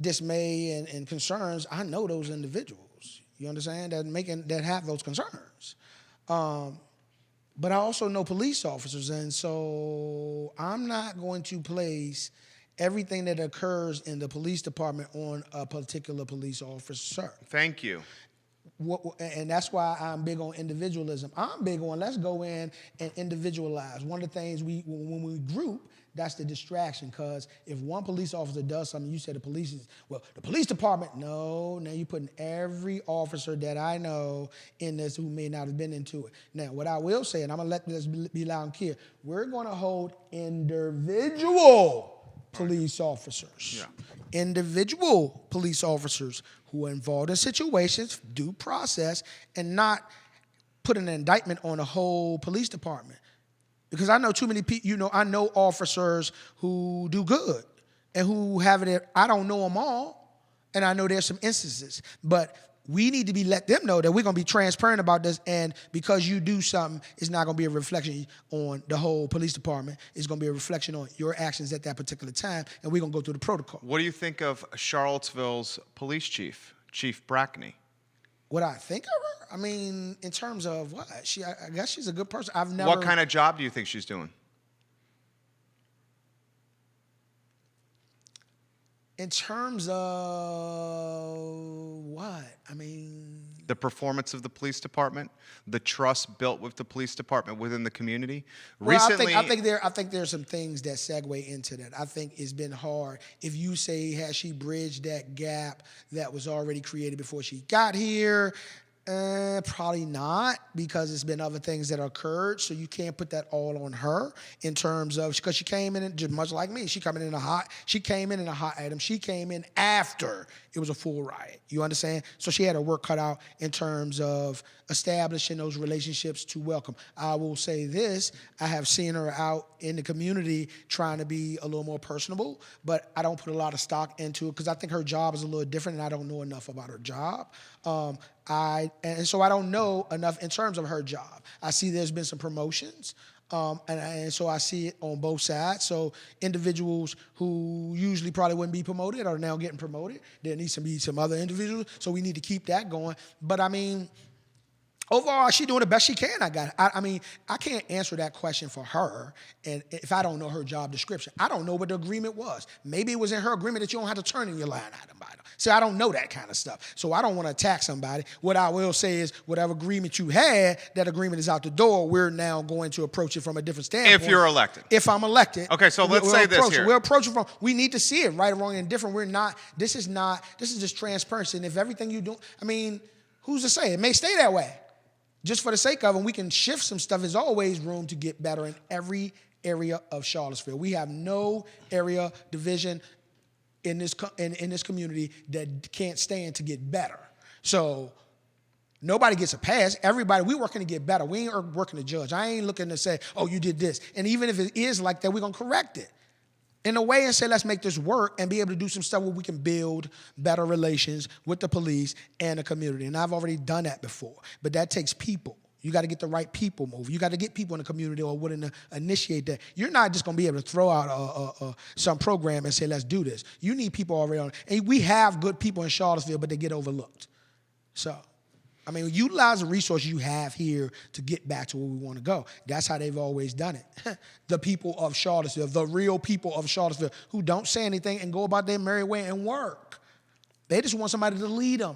dismay and concerns, I know those individuals. You understand that have those concerns. But I also know police officers, and so I'm not going to place everything that occurs in the police department on a particular police officer. Thank you. And that's why I'm big on individualism. I'm big on let's go in and individualize. One of the things when we group, that's the distraction, because if one police officer does something, you say the police department, no, now you're putting every officer that I know in this who may not have been into it. Now, what I will say, and I'm going to let this be loud and clear, we're going to hold individual police officers. Yeah. Individual police officers who are involved in situations, due process, and not put an indictment on the whole police department. Because I know too many people, I know officers who do good and who have it. I don't know them all, and I know there's some instances. But we need to let them know that we're going to be transparent about this, and because you do something, it's not going to be a reflection on the whole police department. It's going to be a reflection on your actions at that particular time, and we're going to go through the protocol. What do you think of Charlottesville's police chief, Chief Brackney? What I think of her? I mean, in terms of what? I guess she's a good person. What kind of job do you think she's doing? In terms of what? I mean, the performance of the police department, the trust built with the police department within the community. Well, recently, I think there's some things that segue into that. I think it's been hard. If you say, has she bridged that gap that was already created before she got here? Probably not, because it's been other things that occurred. So you can't put that all on her in terms of, because she came in just much like me. She came in a hot item. She came in after it was a full riot. You understand? So she had her work cut out in terms of establishing those relationships to welcome. I will say this, I have seen her out in the community trying to be a little more personable, but I don't put a lot of stock into it because I think her job is a little different and I don't know enough about her job. And so I don't know enough in terms of her job. I see there's been some promotions. And so I see it on both sides. So individuals who usually probably wouldn't be promoted are now getting promoted. There needs to be some other individuals. So we need to keep that going. But I mean, overall, she's doing the best she can. I mean, I can't answer that question for her, and if I don't know her job description. I don't know what the agreement was. Maybe it was in her agreement that you don't have to turn in your line item item. See, I don't know that kind of stuff, so I don't want to attack somebody. What I will say is, whatever agreement you had, that agreement is out the door. We're now going to approach it from a different standpoint. If you're elected. If I'm elected. Okay, so let's say this here. We'll approach it from, we need to see it, right or wrong and different. This is just transparency. And if everything you do, I mean, who's to say? It may stay that way. Just for the sake of it, we can shift some stuff. There's always room to get better in every area of Charlottesville. We have no area division in this community that can't stand to get better. So nobody gets a pass. Everybody, we're working to get better. We ain't working to judge. I ain't looking to say, oh, you did this. And even if it is like that, we're going to correct it in a way and say, let's make this work and be able to do some stuff where we can build better relations with the police and the community. And I've already done that before, but that takes people. You got to get the right people moving. You got to get people in the community who are willing to initiate that. You're not just going to be able to throw out some program and say, let's do this. You need people already on it. And we have good people in Charlottesville, but they get overlooked. So, I mean, utilize the resources you have here to get back to where we want to go. That's how they've always done it. The people of Charlottesville, the real people of Charlottesville, who don't say anything and go about their merry way and work. They just want somebody to lead them.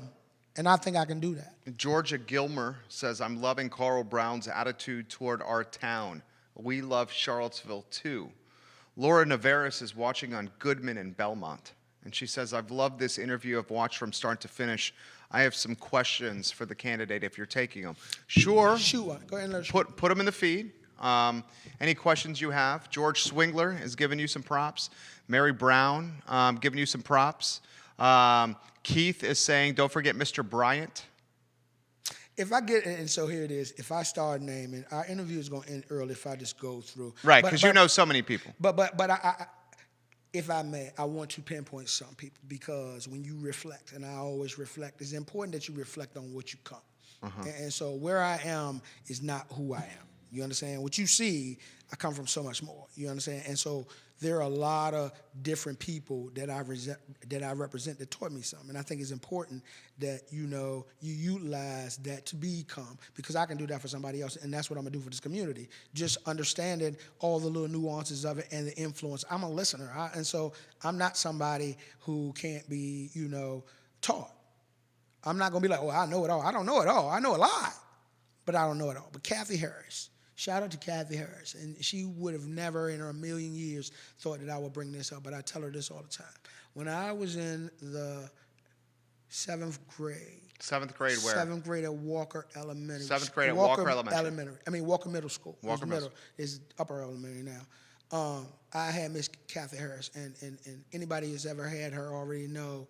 And I think I can do that. Georgia Gilmer says, I'm loving Carl Brown's attitude toward our town. We love Charlottesville too. Laura Navarez is watching on Goodman and Belmont. And she says, I've loved this interview. I've watched from start to finish. I have some questions for the candidate if you're taking them. Sure. Sure. Go ahead and let put them in the feed. Any questions you have? George Swingler has given you some props. Mary Brown giving you some props. Keith is saying, don't forget Mr. Bryant. If I get, and so here it is, if I start naming, our interview is going to end early if I just go through. Right, because you know so many people. But I, if I may, I want to pinpoint some people because when you reflect, and I always reflect, it's important that you reflect on what you come. And so where I am is not who I am. You understand? What you see, I come from so much more. You understand? And so there are a lot of different people that I represent that taught me something. And I think it's important that, you know, you utilize that to become, because I can do that for somebody else, and that's what I'm going to do for this community. Just understanding all the little nuances of it and the influence. I'm a listener, and so I'm not somebody who can't be, you know, taught. I'm not going to be like, oh, I know it all. I don't know it all. I know a lot, but I don't know it all. But Kathy Harris. Shout out to Kathy Harris. And she would have never in a million years thought that I would bring this up, but I tell her this all the time. When I was in the 7th grade. 7th grade where? 7th grade at Walker Elementary. 7th grade at Walker Elementary. Walker Middle School. Walker Middle is upper elementary now. I had Miss Kathy Harris, and anybody who's ever had her already know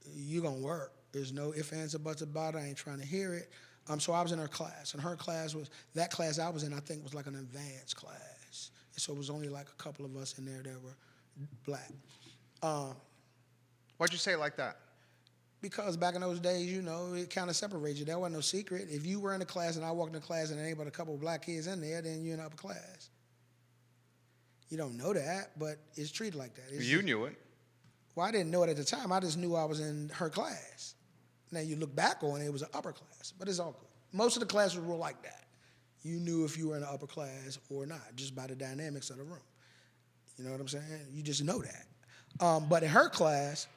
you're going to work. There's no ifs, ands, or buts about it. I ain't trying to hear it. So I was in her class, and her class was, that class I was in, I think, was like an advanced class. And so it was only like a couple of us in there that were black. Why'd you say it like that? Because back in those days, you know, it kind of separated you. That wasn't no secret. If you were in a class and I walked in the class and there ain't but a couple of black kids in there, then you're in upper class. You don't know that, but it's treated like that. You knew it. Well, I didn't know it at the time. I just knew I was in her class. Now, you look back on it, it was an upper class, but it's all good. Most of the classes were like that. You knew if you were in the upper class or not, just by the dynamics of the room. You know what I'm saying? You just know that. But in her class,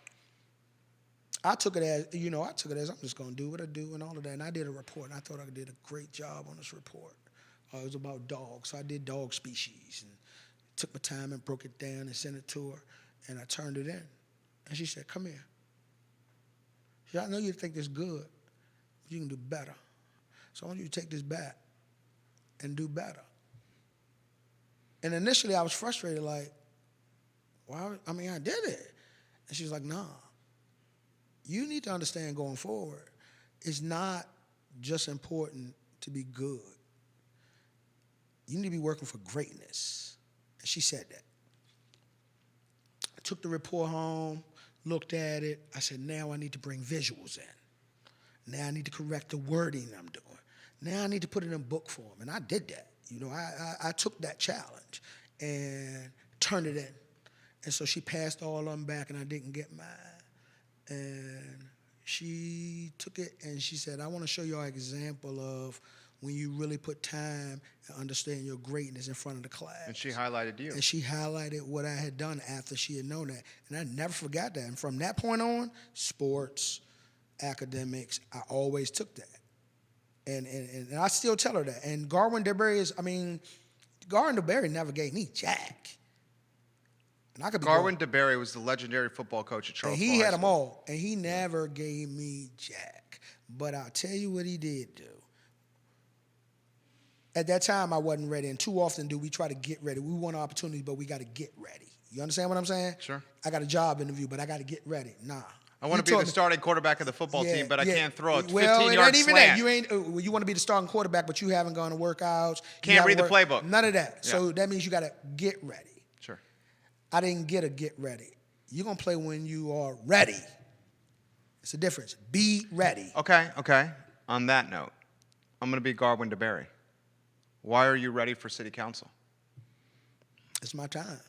I took it as, I'm just going to do what I do and all of that. And I did a report, and I thought I did a great job on this report. It was about dogs, so I did dog species and took my time and broke it down and sent it to her, and I turned it in. And she said, come here. She said, I know you think this is good, but you can do better. So I want you to take this back and do better. And initially I was frustrated, like, why? I mean, I did it. And she was like, nah. You need to understand going forward, it's not just important to be good. You need to be working for greatness. And she said that. I took the report home, looked at it. I said, now I need to bring visuals in. Now I need to correct the wording I'm doing. Now I need to put it in book form. And I did that. You know, I took that challenge and turned it in. And so she passed all of them back, and I didn't get mine. And she took it, and she said, I want to show you an example of when you really put time and understand your greatness in front of the class. And she highlighted you. And she highlighted what I had done after she had known that. And I never forgot that. And from that point on, sports, academics, I always took that. And I still tell her that. And Garwin DeBerry never gave me jack. And I could be Garwin DeBerry was the legendary football coach at Charlottesville. And he had them all. And he never gave me jack. But I'll tell you what he did do. At that time, I wasn't ready. And too often do we try to get ready. We want opportunities, but we got to get ready. You understand what I'm saying? Sure. I got a job interview, but I got to get ready. Nah. I want to be the starting quarterback of the football team, but I can't throw a 15-yard slant. Well, it ain't even that. You want to be the starting quarterback, but you haven't gone to workouts. Can't read the playbook. None of that. Yeah. So that means you got to get ready. Sure. I didn't get a get ready. You're going to play when you are ready. It's a difference. Be ready. Okay. On that note, I'm going to be Garwin DeBerry. Why are you ready for city council? It's my time.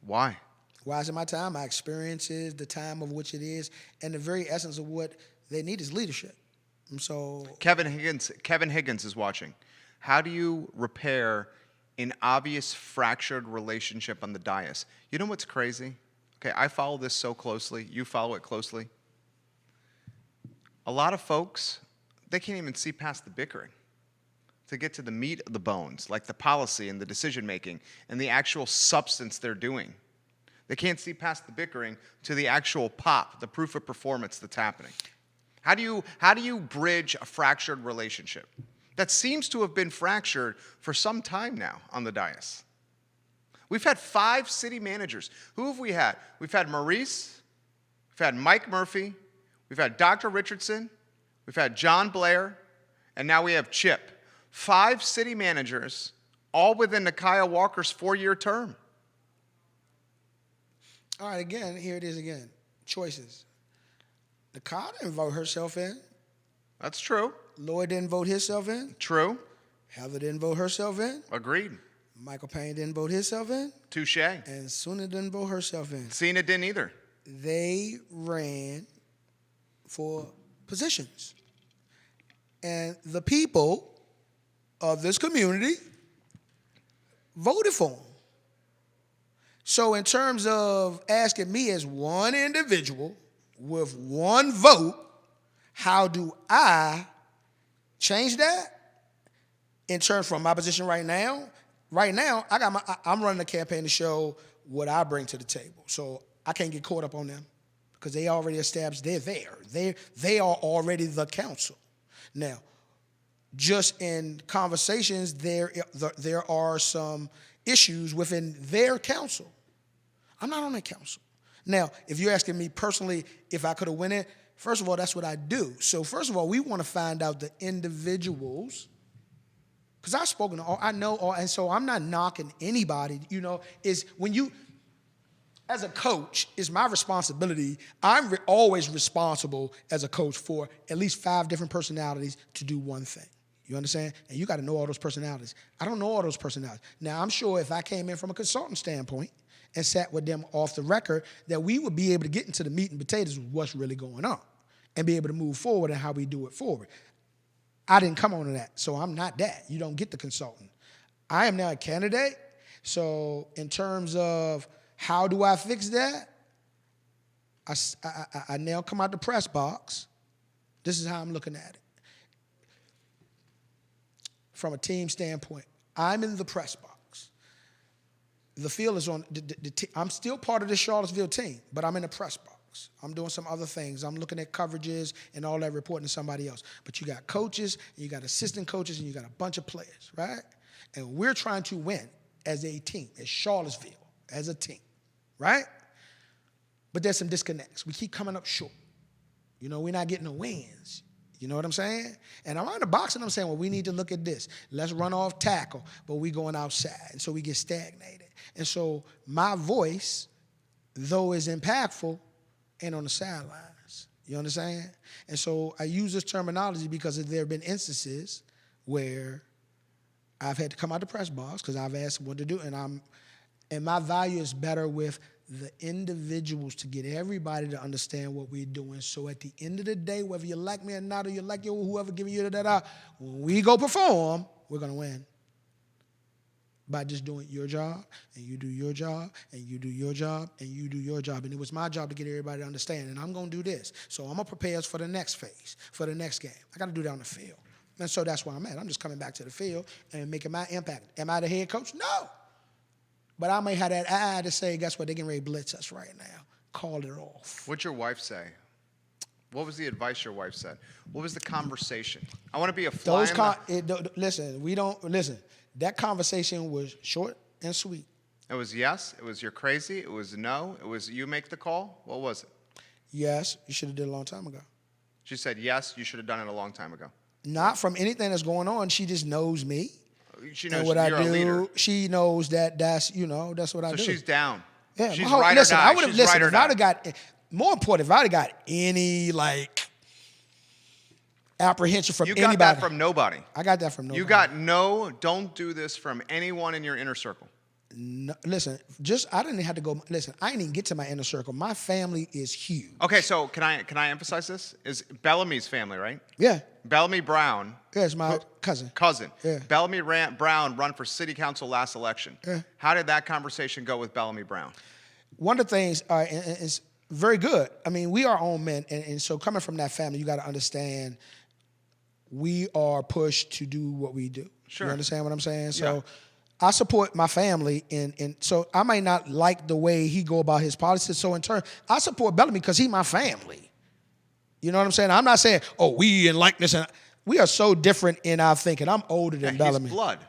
Why? Why is it my time? My experiences, the time of which it is, and the very essence of what they need is leadership. And so Kevin Higgins is watching. How do you repair an obvious fractured relationship on the dais? You know what's crazy? Okay, I follow this so closely. You follow it closely. A lot of folks, they can't even see past the bickering to get to the meat of the bones, like the policy and the decision-making and the actual substance they're doing. They can't see past the bickering to the actual pop, the proof of performance that's happening. How do you bridge a fractured relationship that seems to have been fractured for some time now on the dais? We've had 5 city managers. Who have we had? We've had Maurice, we've had Mike Murphy, we've had Dr. Richardson, we've had John Blair, and now we have Chip. 5 city managers, all within Nakia Walker's 4-year term. All right, again, here it is again. Choices. Nakia didn't vote herself in. That's true. Lloyd didn't vote himself in. True. Heather didn't vote herself in. Agreed. Michael Payne didn't vote himself in. Touche. And Suna didn't vote herself in. Cena didn't either. They ran for positions. And the people of this community voted for them. So in terms of asking me as one individual with one vote, how do I change that? In terms from my position right now, I'm running a campaign to show what I bring to the table. So I can't get caught up on them because they already established they're there. They are already the council. Now, just in conversations, there are some issues within their council. I'm not on that council. Now, if you're asking me personally if I could have won it, first of all, that's what I do. So first of all, we want to find out the individuals, because I've spoken to all, I know all, and so I'm not knocking anybody. You know, is when you, as a coach, it's my responsibility. I'm always responsible as a coach for at least 5 different personalities to do one thing. You understand? And you got to know all those personalities. I don't know all those personalities. Now, I'm sure if I came in from a consultant standpoint and sat with them off the record, that we would be able to get into the meat and potatoes of what's really going on and be able to move forward and how we do it forward. I didn't come on to that, so I'm not that. You don't get the consultant. I am now a candidate, so in terms of how do I fix that, I now come out the press box. This is how I'm looking at it. From a team standpoint, I'm in the press box. The field is on, I'm still part of the Charlottesville team, but I'm in the press box. I'm doing some other things. I'm looking at coverages and all that, reporting to somebody else. But you got coaches, and you got assistant coaches, and you got a bunch of players, right? And we're trying to win as a team, as Charlottesville, as a team, right? But there's some disconnects. We keep coming up short. You know, we're not getting the wins. You know what I'm saying? And I'm on the box and I'm saying, well, we need to look at this. Let's run off tackle, but we going outside. And so we get stagnated. And so my voice, though is impactful, ain't on the sidelines. You understand? And so I use this terminology because there have been instances where I've had to come out the press box because I've asked what to do, and my value is better with the individuals to get everybody to understand what we're doing. So at the end of the day, whether you like me or not, or you like whoever giving you that, when we go perform, we're gonna win. By just doing your job, and you do your job, and you do your job, and you do your job. And it was my job to get everybody to understand, and I'm going to do this. So I'm going to prepare us for the next phase, for the next game. I got to do that on the field. And so that's where I'm at. I'm just coming back to the field and making my impact. Am I the head coach? No. But I may have that eye to say, guess what, they're getting ready to blitz us right now. Call it off. What'd your wife say? What was the advice your wife said? What was the conversation? I want to be a fly Listen, that conversation was short and sweet. It was yes. It was you're crazy. It was no. It was you make the call. What was it? Yes, you should have did it a long time ago. She said yes. You should have done it a long time ago. Not from anything that's going on. She just knows me. She knows what you're I do. a leader. She knows that's what I do. So she's down. Yeah, she's ride or die. I would have listened. If I'd have got more important, if I'd have got any apprehension from anybody. You got that from nobody. I got that from nobody. You got no, don't do this from anyone in your inner circle. No, listen, I didn't have to go. Listen, I didn't even get to my inner circle. My family is huge. Okay, so can I emphasize this? Is Bellamy's family, right? Yeah. Bellamy Brown. Yeah, it's my cousin. Yeah. Bellamy Brown run for city council last election. Yeah. How did that conversation go with Bellamy Brown? One of the things is very good. I mean, we are own men, and so coming from that family, you got to understand we are pushed to do what we do. Sure. You understand what I'm saying? So I support my family, and so I might not like the way he go about his policies. So in turn, I support Bellamy because he my family. You know what I'm saying? I'm not saying, we in likeness. We are so different in our thinking. I'm older than Bellamy. He's blood.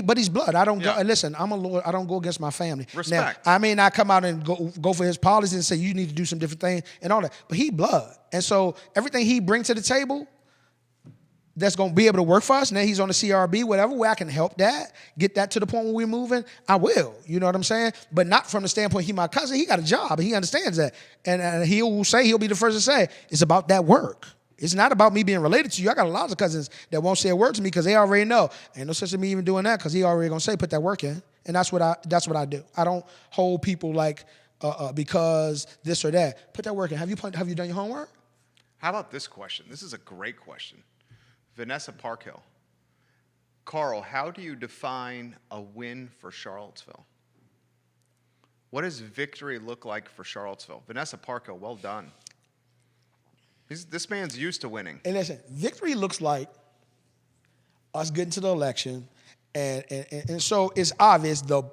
But he's blood. I don't go. Listen, I'm a lawyer. I don't go against my family. Respect. Now, I may not come out and go for his policies and say you need to do some different things and all that. But he blood, and so everything he brings to the table, that's going to be able to work for us. Now he's on the CRB, whatever way I can help that, get that to the point where we're moving, I will. You know what I'm saying? But not from the standpoint he my cousin. He got a job, and he understands that. And he'll be the first to say, it's about that work. It's not about me being related to you. I got a lot of cousins that won't say a word to me because they already know. Ain't no sense in me even doing that because he already going to say, put that work in. And that's what I do. I don't hold people like because this or that. Put that work in. Have you done your homework? How about this question? This is a great question. Vanessa Parkhill. Carl, how do you define a win for Charlottesville? What does victory look like for Charlottesville? Vanessa Parkhill, well done. This man's used to winning. And listen, victory looks like us getting to the election, and so it's obvious the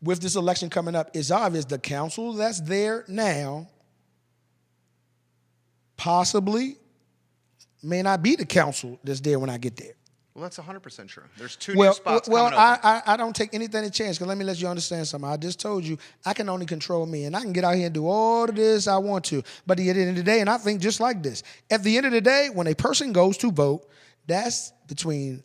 with this election coming up, it's obvious the council that's there now possibly may not be the council that's there when I get there. Well, that's 100% true. There's two new spots coming open. I don't take anything to chance, because let me let you understand something. I just told you I can only control me, and I can get out here and do all of this I want to. But at the end of the day, and I think just like this, at the end of the day, when a person goes to vote, that's between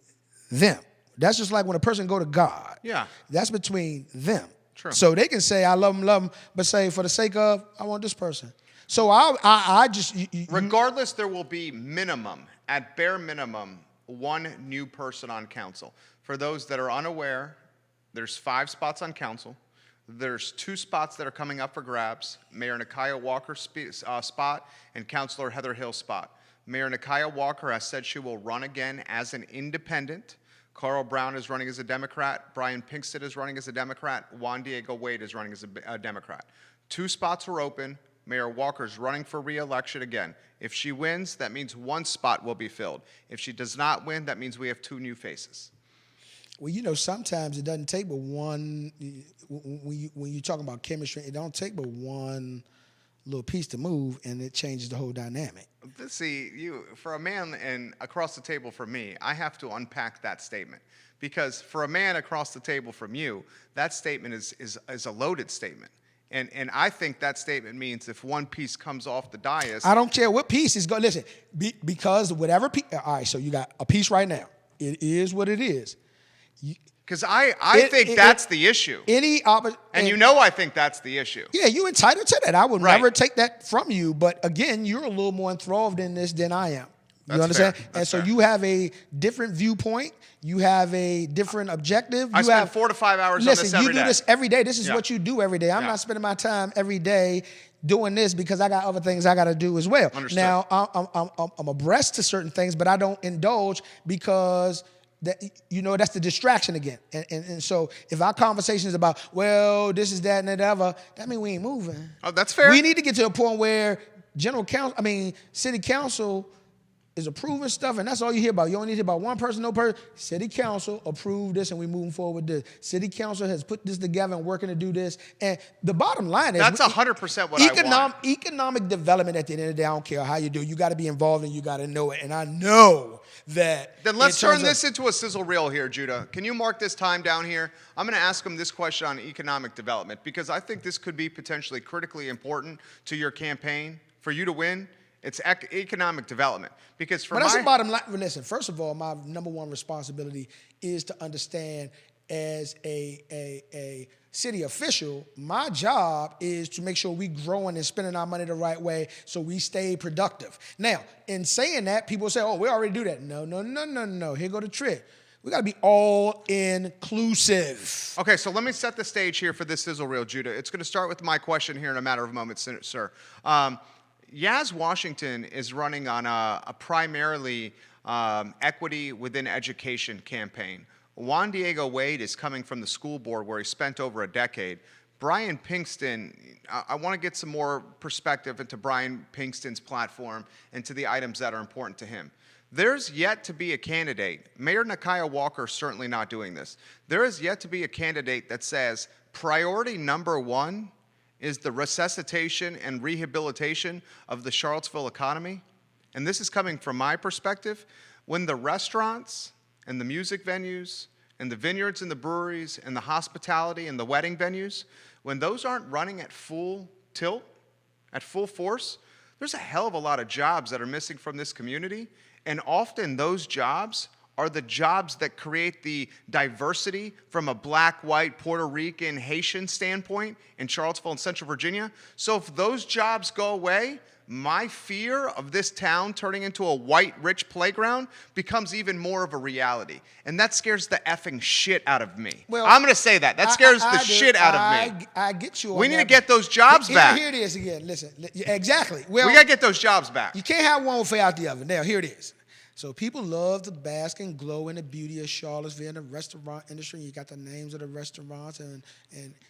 them. That's just like when a person go to God. Yeah. That's between them. True. So they can say, I love them, but say, for the sake of, I want this person. So I just... Regardless, there will be at bare minimum, one new person on council. For those that are unaware, there's 5 spots on council. There's 2 spots that are coming up for grabs, Mayor Nakia Walker's spot and Councilor Heather Hill's spot. Mayor Nakia Walker has said she will run again as an independent. Carl Brown is running as a Democrat. Brian Pinkston is running as a Democrat. Juan Diego Wade is running as a Democrat. 2 spots are open. Mayor Walker's running for re-election again. If she wins, that means 1 spot will be filled. If she does not win, that means we have 2 new faces. Well, sometimes it doesn't take but one, when you're talking about chemistry, it don't take but one little piece to move, and it changes the whole dynamic. See, for a man and across the table from me, I have to unpack that statement. Because for a man across the table from you, that statement is a loaded statement. And I think that statement means if one piece comes off the dais... I don't care what piece is going... Listen, because whatever piece... All right, so you got a piece right now. It is what it is. Because I think that's the issue. And you know I think that's the issue. Yeah, you're entitled to that. I would never take that from you. But again, you're a little more enthralled in this than I am. You understand? Fair. And so fair. you have a different viewpoint. You have a different objective. I spend 4 to 5 hours on this every day. Listen, you do this every day. This is Yeah. what you do every day. I'm Yeah. not spending my time every day doing this because I got other things I got to do as well. Understood. Now, I'm abreast to certain things, but I don't indulge because that's the distraction again. And so if our conversation is about, well, this is that and that other, that means we ain't moving. Oh, that's fair. We need to get to a point where city council is approving stuff, and that's all you hear about. You only hear about one person, no person. City council approved this, and we moving forward with this. City council has put this together and working to do this. And the bottom line is that's 100% what I want. Economic development at the end of the day, I don't care how you do. You got to be involved, and you got to know it. And I know that. Then let's turn this into a sizzle reel here, Judah. Can you mark this time down here? I'm going to ask him this question on economic development because I think this could be potentially critically important to your campaign for you to win. It's economic development. Because that's the bottom line. Listen, first of all, my number one responsibility is to understand as a city official, my job is to make sure we growing and spending our money the right way so we stay productive. Now, in saying that, people say, oh, we already do that. No. Here go the trick. We got to be all inclusive. Okay, so let me set the stage here for this sizzle reel, Judah. It's going to start with my question here in a matter of moments, sir. Yaz Washington is running on a primarily equity within education campaign. Juan Diego Wade is coming from the school board where he spent over a decade. Brian Pinkston, I want to get some more perspective into Brian Pinkston's platform and to the items that are important to him. There's yet to be a candidate. Mayor Nakia Walker is certainly not doing this. There is yet to be a candidate that says priority number one is the resuscitation and rehabilitation of the Charlottesville economy. And this is coming from my perspective. When the restaurants and the music venues and the vineyards and the breweries and the hospitality and the wedding venues, when those aren't running at full tilt, at full force, there's a hell of a lot of jobs that are missing from this community. And often those jobs are the jobs that create the diversity from a black, white, Puerto Rican, Haitian standpoint in Charlottesville and Central Virginia. So if those jobs go away, my fear of this town turning into a white, rich playground becomes even more of a reality. And that scares the effing shit out of me. Well, I'm going to say that. That scares the shit out of me. I get you on We need to get those jobs back. Here it is again. Listen, exactly. Well, we got to get those jobs back. You can't have one without the other. Now, here it is. So people love to bask and glow in the beauty of Charlottesville and the restaurant industry. You got the names of the restaurants, and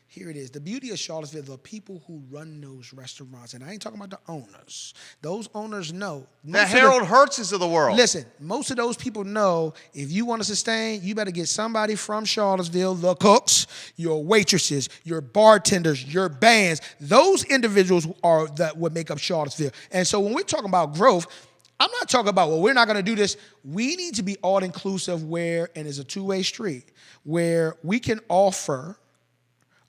here it is. The beauty of Charlottesville, the people who run those restaurants, and I ain't talking about the owners. Those owners know. The Harold Hertzes of the world. Listen, most of those people know if you want to sustain, you better get somebody from Charlottesville, the cooks, your waitresses, your bartenders, your bands. Those individuals are that would make up Charlottesville. And so when we're talking about growth, I'm not talking about, well, we're not going to do this. We need to be all-inclusive where, and it's a two-way street, where we can offer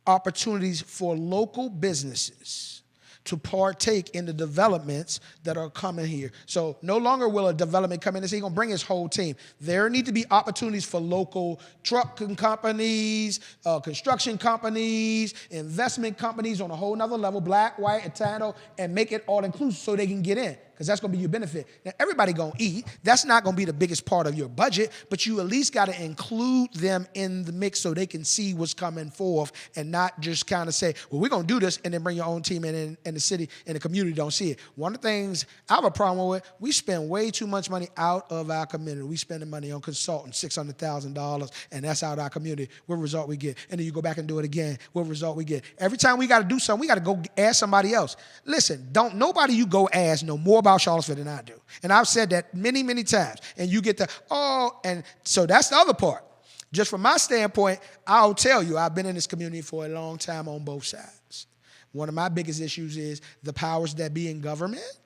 opportunities for local businesses to partake in the developments that are coming here. So no longer will a development come in and say he's going to bring his whole team. There need to be opportunities for local trucking companies, construction companies, investment companies on a whole nother level, black, white, Italiano, and make it all-inclusive so they can get in. Because that's going to be your benefit. Now, everybody going to eat. That's not going to be the biggest part of your budget, but you at least got to include them in the mix so they can see what's coming forth and not just kind of say, well, we're going to do this and then bring your own team in and the city and the community don't see it. One of the things I have a problem with, we spend way too much money out of our community. We spend the money on consultants, $600,000, and that's out of our community. What result we get? And then you go back and do it again. What result we get? Every time we got to do something, we got to go ask somebody else. Listen, don't nobody you go ask know more about Charlottesville than I do. And I've said that many, many times. And you get and so that's the other part. Just from my standpoint, I'll tell you, I've been in this community for a long time on both sides. One of my biggest issues is the powers that be in government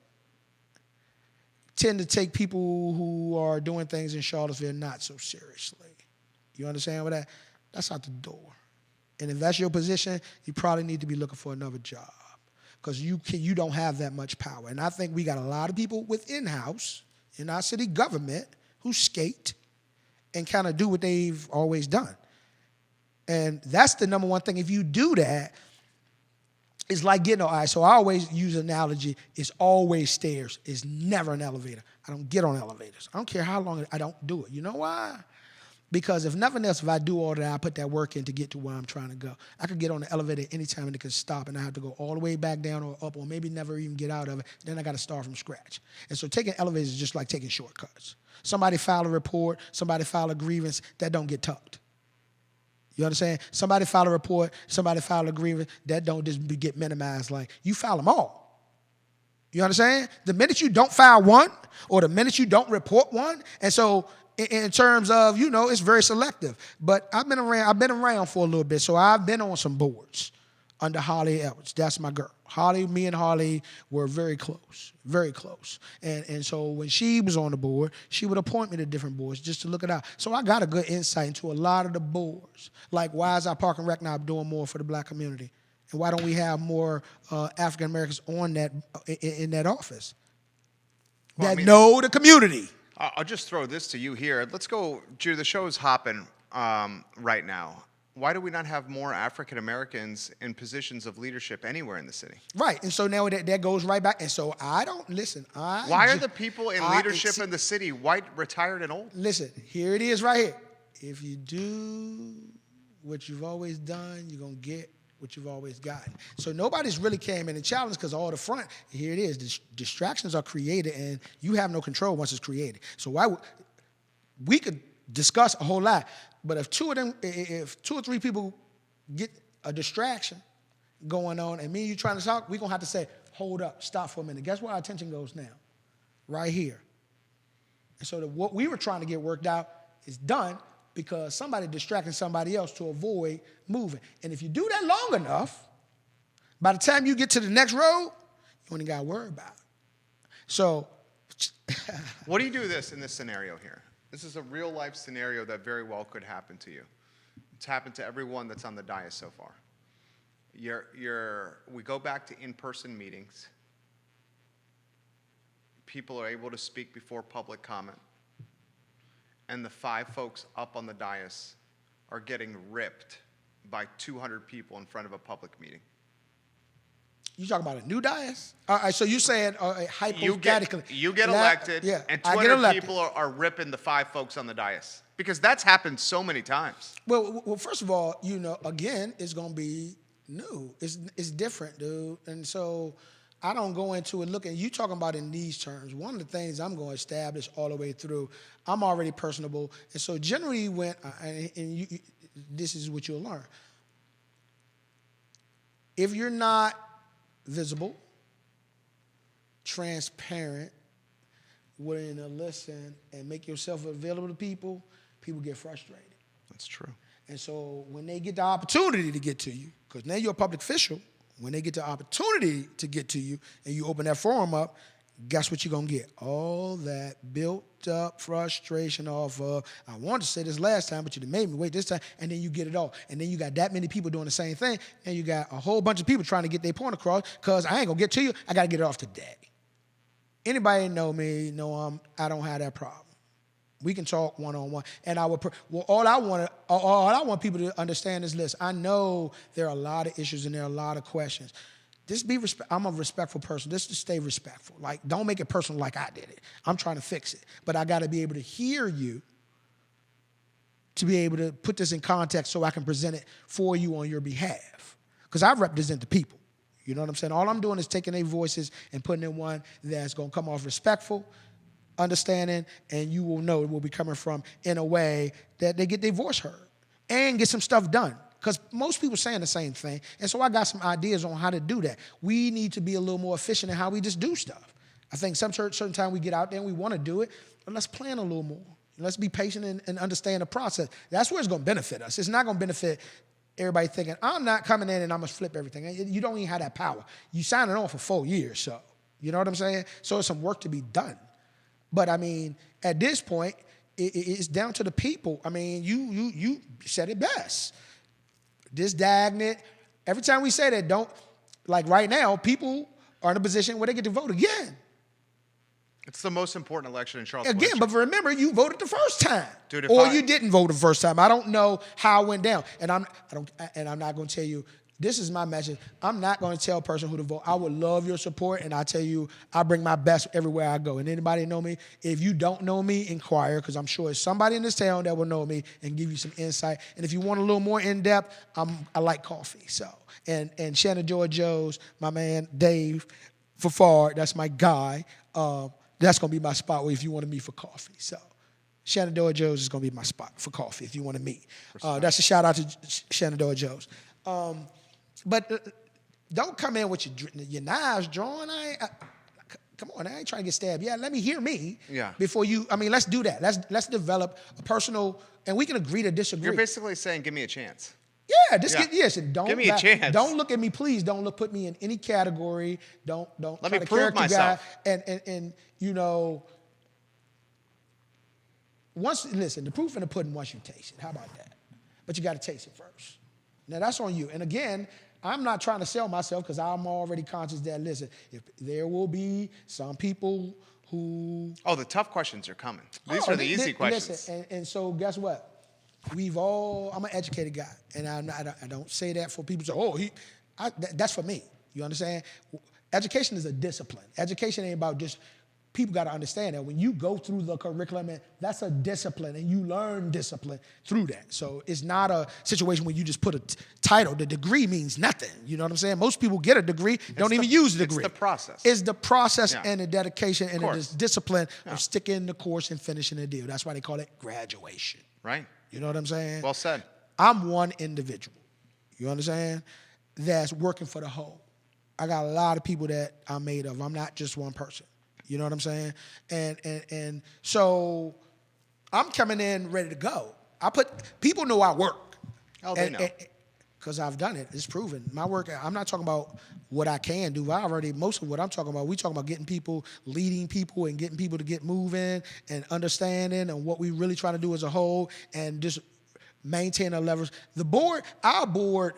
tend to take people who are doing things in Charlottesville not so seriously. You understand what that? That's out the door. And if that's your position, you probably need to be looking for another job. Because you don't have that much power. And I think we got a lot of people within house, in our city government, who skate and kind of do what they've always done. And that's the number one thing. If you do that, It's like getting on ice. So I always use an analogy. It's always stairs. It's never an elevator. I don't get on elevators. I don't care how long I don't do it. You know why? Because if nothing else, if I do all that, I put that work in to get to where I'm trying to go. I could get on the elevator anytime and it could stop, and I have to go all the way back down or up, or maybe never even get out of it. Then I got to start from scratch. And so taking elevators is just like taking shortcuts. Somebody file a report, somebody file a grievance, that don't get tucked. You understand? Somebody file a report, somebody file a grievance, that don't just get minimized. Like, you file them all. You understand? The minute you don't file one, or the minute you don't report one, and so in terms of, it's very selective. But I've been around for a little bit, so I've been on some boards under Holly Edwards. That's my girl. Me and Holly were very close, very close. And so when she was on the board, she would appoint me to different boards just to look it out. So I got a good insight into a lot of the boards. Like, why is our Park and Rec now doing more for the black community? And why don't we have more African Americans on that in that office that know the community? I'll just throw this to you here. Let's go, Judah, the show is hopping right now. Why do we not have more African Americans in positions of leadership anywhere in the city? Right, and so now that goes right back. And so I don't, listen. Why are the people in leadership in the city white, retired, and old? Listen, here it is right here. If you do what you've always done, you're going to get what you've always gotten. So nobody's really came in and challenged, because all the front, here it is, distractions are created and you have no control once it's created. So we could discuss a whole lot, but if two or three people get a distraction going on and me and you trying to talk, we're going to have to say, hold up, stop for a minute. Guess where our attention goes now? Right here. And so what we were trying to get worked out is done, because somebody distracting somebody else to avoid moving. And if you do that long enough, by the time you get to the next road, you only got to worry about it. So what do you do in this scenario here? This is a real life scenario that very well could happen to you. It's happened to everyone that's on the dais so far. We go back to in-person meetings. People are able to speak before public comment. And the 5 folks up on the dais are getting ripped by 200 people in front of a public meeting. You talking about a new dais? All right, so you saying hypothetically. You get elected, and 200 people are ripping the 5 folks on the dais. Because that's happened so many times. Well, first of all, again, it's going to be new. It's different, dude. And so I don't go into it looking, you talking about in these terms. One of the things I'm going to establish all the way through, I'm already personable. And so generally this is what you'll learn. If you're not visible, transparent, willing to listen and make yourself available to people, people get frustrated. That's true. And so when they get the opportunity to get to you, because now you're a public official, when they get the opportunity to get to you and you open that forum up, guess what you're going to get? All that built up frustration off of, I wanted to say this last time, but you made me wait this time, and then you get it all. And then you got that many people doing the same thing, and you got a whole bunch of people trying to get their point across, because I ain't going to get to you, I got to get it off today. Anybody know me, I don't have that problem. We can talk one-on-one. And all I want people to understand is this. I know there are a lot of issues and there are a lot of questions. I'm a respectful person. Just to stay respectful. Like, don't make it personal like I did it. I'm trying to fix it. But I got to be able to hear you to be able to put this in context so I can present it for you on your behalf. Because I represent the people. You know what I'm saying? All I'm doing is taking their voices and putting in one that's going to come off respectful, understanding, and you will know it will be coming from in a way that they get their voice heard and get some stuff done. Because most people saying the same thing. And so I got some ideas on how to do that. We need to be a little more efficient in how we just do stuff. I think certain time we get out there and we want to do it, but let's plan a little more. Let's be patient and understand the process. That's where it's going to benefit us. It's not going to benefit everybody thinking, I'm not coming in and I'm going to flip everything. You don't even have that power. You signed it on for 4 years, so. You know what I'm saying? So it's some work to be done. But, I mean, at this point, it's down to the people. I mean, you said it best. This stagnant. Every time we say that, like right now, people are in a position where they get to vote again. It's the most important election in Charlottesville. Again, but remember, you voted the first time. Dude, you didn't vote the first time. I don't know how it went down. And I'm not going to tell you, This is my message. I'm not going to tell a person who to vote. I would love your support, and I tell you, I bring my best everywhere I go. And anybody know me? If you don't know me, inquire, because I'm sure there's somebody in this town that will know me and give you some insight. And if you want a little more in-depth, I like coffee. So, and Shenandoah Joe's, my man Dave Fafard, that's my guy. That's going to be my spot if you want to meet for coffee. So Shenandoah Joe's is going to be my spot for coffee if you want to meet. That's a shout-out to Shenandoah Joe's. But don't come in with your knives drawn. Come on, I ain't trying to get stabbed. Yeah, let me hear me. Yeah. Before you, let's do that. Let's develop a personal, and we can agree to disagree. You're basically saying, give me a chance. Yeah, don't give me a chance. Don't look at me, please. Don't put me in any category. Don't let me prove myself. And listen, the proof in the pudding once you taste it. How about that? But you got to taste it first. Now that's on you. And again, I'm not trying to sell myself because I'm already conscious that, listen, if there will be some people who... Oh, the tough questions are coming. These are the easy questions. Listen, and so guess what? I'm an educated guy, and I don't say that for people to say, that's for me. You understand? Education is a discipline. Education ain't about just... People got to understand that when you go through the curriculum, that's a discipline, and you learn discipline through that. So it's not a situation where you just put a title. The degree means nothing. You know what I'm saying? Most people get a degree, don't even use the degree. It's the process. It's the process and the dedication and the discipline of sticking the course and finishing the deal. That's why they call it graduation. Right. You know what I'm saying? Well said. I'm one individual. You understand? That's working for the whole. I got a lot of people that I'm made of. I'm not just one person. You know what I'm saying? And so I'm coming in ready to go. People know I work. Oh, they know. Because I've done it. It's proven. My work, I'm not talking about what I can do. Most of what I'm talking about, we talking about getting people, leading people, and getting people to get moving and understanding and what we really trying to do as a whole and just maintain our levels. Our board,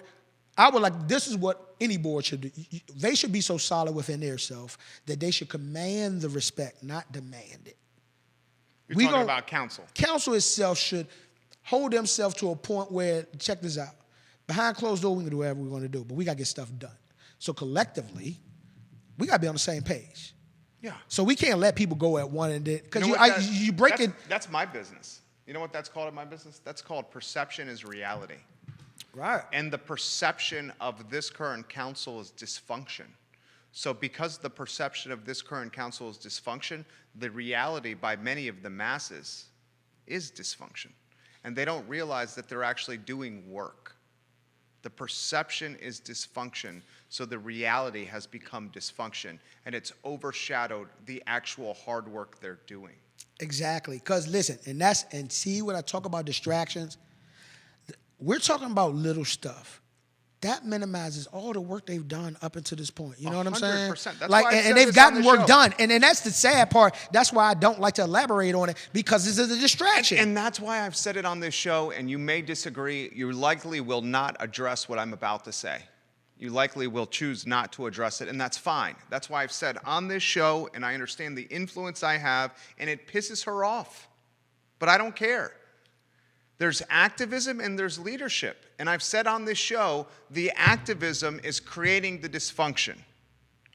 this is what any board should do. They should be so solid within their self that they should command the respect, not demand it. You're talking about council. Council itself should hold themselves to a point where, check this out, behind closed doors we can do whatever we want to do, but we got to get stuff done. So collectively, we got to be on the same page. Yeah. So we can't let people go at one end, because you break it. That's my business. You know what that's called in my business? That's called perception is reality. Right. And the perception of this current council is dysfunction. So because the perception of this current council is dysfunction, the reality by many of the masses is dysfunction. And they don't realize that they're actually doing work. The perception is dysfunction, so the reality has become dysfunction, and it's overshadowed the actual hard work they're doing. Exactly. Because listen, and see when I talk about distractions, we're talking about little stuff. That minimizes all the work they've done up until this point. You know what I'm saying? 100%. That's why and they've gotten work done. And that's the sad part. That's why I don't like to elaborate on it, because this is a distraction. And that's why I've said it on this show, and you may disagree. You likely will not address what I'm about to say. You likely will choose not to address it, and that's fine. That's why I've said on this show, and I understand the influence I have, and it pisses her off. But I don't care. There's activism and there's leadership. And I've said on this show, the activism is creating the dysfunction.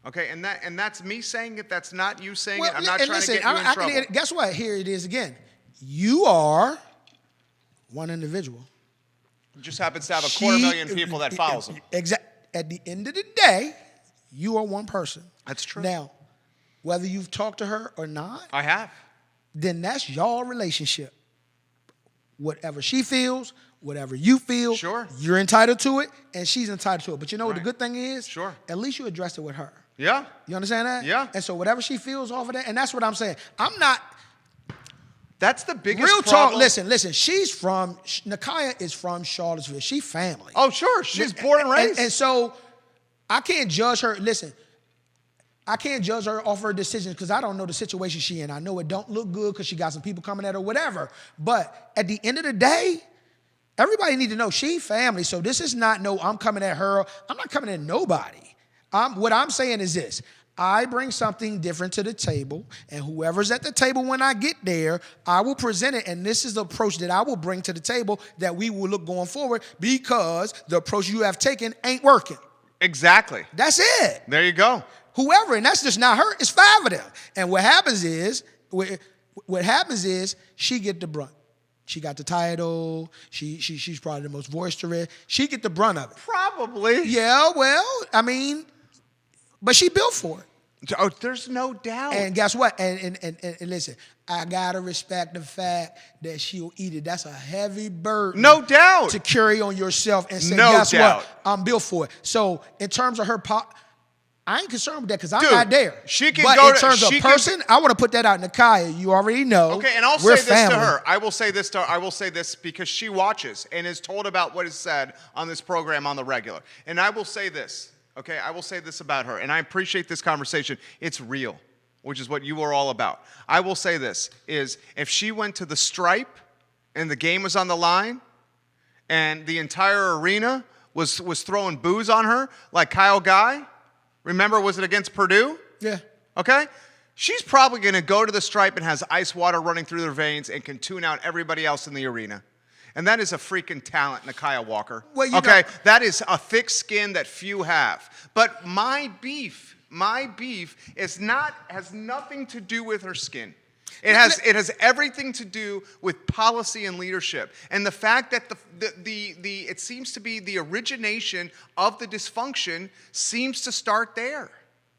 Okay, and that's me saying it. That's not you saying it. I'm not trying to get you in trouble. Guess what? Here it is again. You are one individual. It just happens to have 250,000 people that follows him. Exactly. At the end of the day, you are one person. That's true. Now, whether you've talked to her or not, I have. Then that's your relationship. Whatever she feels, whatever you feel, sure, you're entitled to it, and she's entitled to it. But you know what the good thing is? Sure. At least you addressed it with her. Yeah. You understand that? Yeah. And so whatever she feels off of that, and that's what I'm saying. I'm not. That's the biggest real problem. Talk. Listen. Nakaya is from Charlottesville. She family. Oh, sure. She's born and raised. And so I can't judge her. Listen. I can't judge her off her decisions because I don't know the situation she in. I know it don't look good because she got some people coming at her, whatever. But at the end of the day, everybody need to know she family. So this is not I'm coming at her. I'm not coming at nobody. What I'm saying is this. I bring something different to the table, and whoever's at the table when I get there, I will present it, and this is the approach that I will bring to the table that we will look going forward because the approach you have taken ain't working. Exactly. That's it. There you go. Whoever, and that's just not her, it's 5 of them. And what happens is she get the brunt. She got the title. She's probably the most boisterous. She get the brunt of it. Probably. Yeah, well, I mean, but she built for it. Oh, there's no doubt. And guess what? And listen, I gotta respect the fact that she'll eat it. That's a heavy burden. No doubt. To carry on yourself and say, no guess doubt. what? I'm built for it. So in terms of her I ain't concerned with that because I'm not there. She can but go in terms of person, I want to put that out in Nakaya. You already know. Okay, and I'll say this to her. I will say this because she watches and is told about what is said on this program on the regular. And I will say this. Okay, I will say this about her, and I appreciate this conversation. It's real, which is what you are all about. I will say this, is if she went to the Stripe and the game was on the line and the entire arena was throwing booze on her, like Kyle Guy, remember, was it against Purdue? Yeah. Okay? She's probably going to go to the Stripe and has ice water running through their veins and can tune out everybody else in the arena. And that is a freaking talent, Nakaya Walker. Well, okay? That is a thick skin that few have. But my beef has nothing to do with her skin. It has everything to do with policy and leadership. And the fact that it seems to be the origination of the dysfunction seems to start there.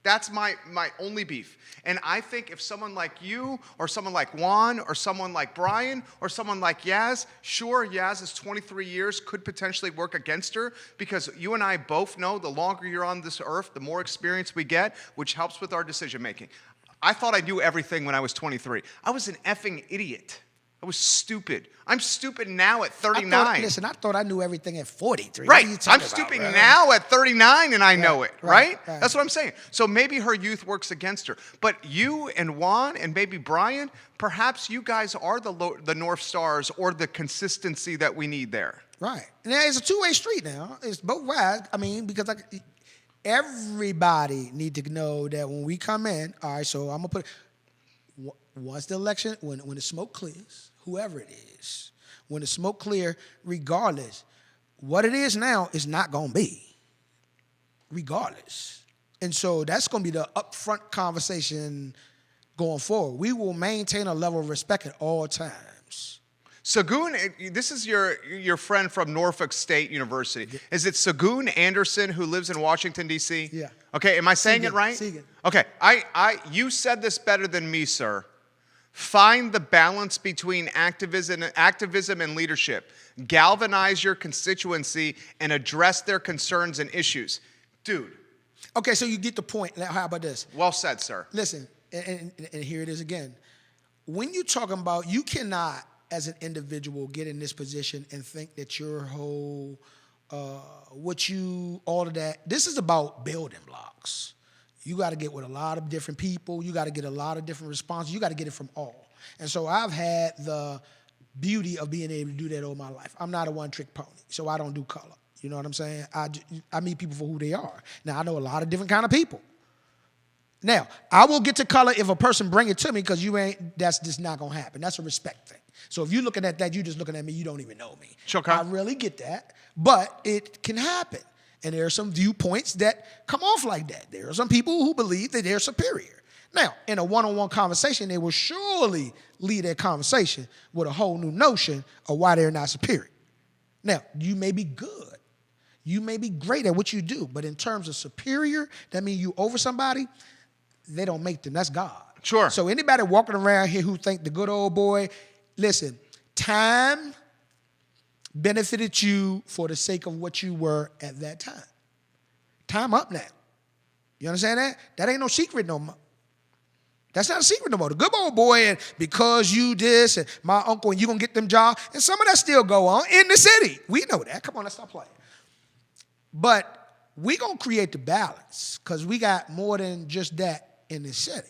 That's my only beef. And I think if someone like you or someone like Juan or someone like Brian or someone like Yaz, sure, Yaz's 23 years could potentially work against her because you and I both know the longer you're on this earth, the more experience we get, which helps with our decision making. I thought I knew everything when I was 23. I was an effing idiot. I was stupid. I'm stupid now at 39. I thought I knew everything at 43. Right. I'm stupid now at 39 and I know it, right? That's what I'm saying. So maybe her youth works against her. But you and Juan and maybe Brian, perhaps you guys are the North Stars or the consistency that we need there. Right. And it's a two-way street now. It's both ways. I mean, because everybody need to know that when we come in, all right, so I'm going to put once the election, when the smoke clears, whoever it is, when the smoke clear, regardless, what it is now is not going to be, regardless. And so that's going to be the upfront conversation going forward. We will maintain a level of respect at all times. Sagoon, this is your friend from Norfolk State University. Is it Sagoon Anderson who lives in Washington, D.C.? Yeah. Okay, am I saying it right? Segan. Okay, you said this better than me, sir. Find the balance between activism and leadership. Galvanize your constituency and address their concerns and issues. Dude. Okay, so you get the point. Now, how about this? Well said, sir. Listen, and here it is again. When you're talking about, you cannot, as an individual, get in this position and think that your whole, all of that, this is about building blocks. You got to get with a lot of different people. You got to get a lot of different responses. You got to get it from all. And so I've had the beauty of being able to do that all my life. I'm not a one-trick pony, so I don't do color. You know what I'm saying? I meet people for who they are. Now, I know a lot of different kind of people. Now, I will get to color if a person bring it to me because that's just not going to happen. That's a respect thing. So if you're looking at that, you're just looking at me, you don't even know me. Sure. I really get that, but it can happen. And there are some viewpoints that come off like that. There are some people who believe that they're superior. Now, in a one-on-one conversation, they will surely lead that conversation with a whole new notion of why they're not superior. Now, you may be good. You may be great at what you do, but in terms of superior, that means you over somebody, they don't make them. That's God. Sure. So anybody walking around here who think the good old boy, listen, time benefited you for the sake of what you were at that time. Time up now. You understand that? That ain't no secret no more. That's not a secret no more. The good old boy, and because you this, and my uncle, and you going to get them jobs, and some of that still go on in the city. We know that. Come on, let's stop playing. But we going to create the balance because we got more than just that in the city.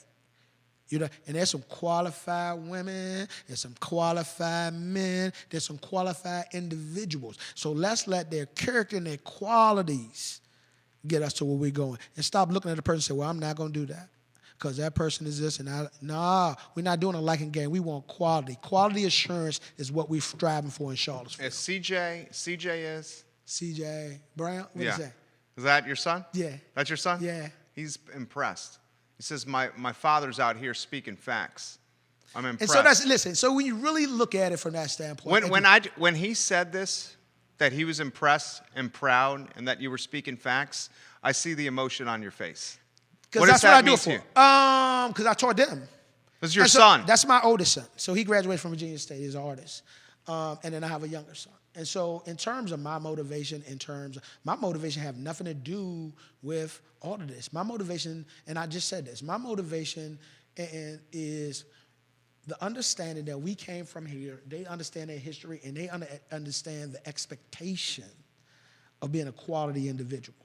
You know, and there's some qualified women, there's some qualified men, there's some qualified individuals. So let's let their character and their qualities get us to where we're going. And stop looking at the person and say, well, I'm not going to do that because that person is this and that. Nah, we're not doing a liking game. We want quality. Quality assurance is what we're striving for in Charlottesville. CJ is? CJ Brown? What is that? Is that your son? Yeah. That's your son? Yeah. He's impressed. He says, my father's out here speaking facts. I'm impressed. And so so when you really look at it from that standpoint. When he said this, that he was impressed and proud and that you were speaking facts, I see the emotion on your face. Because that's what I do it for. Because I taught them. This is your son. That's my oldest son. So he graduated from Virginia State. He's an artist. And then I have a younger son. And so in terms of my motivation, have nothing to do with all of this. My motivation, and I just said this, my motivation is the understanding that we came from here. They understand their history, and they understand the expectation of being a quality individual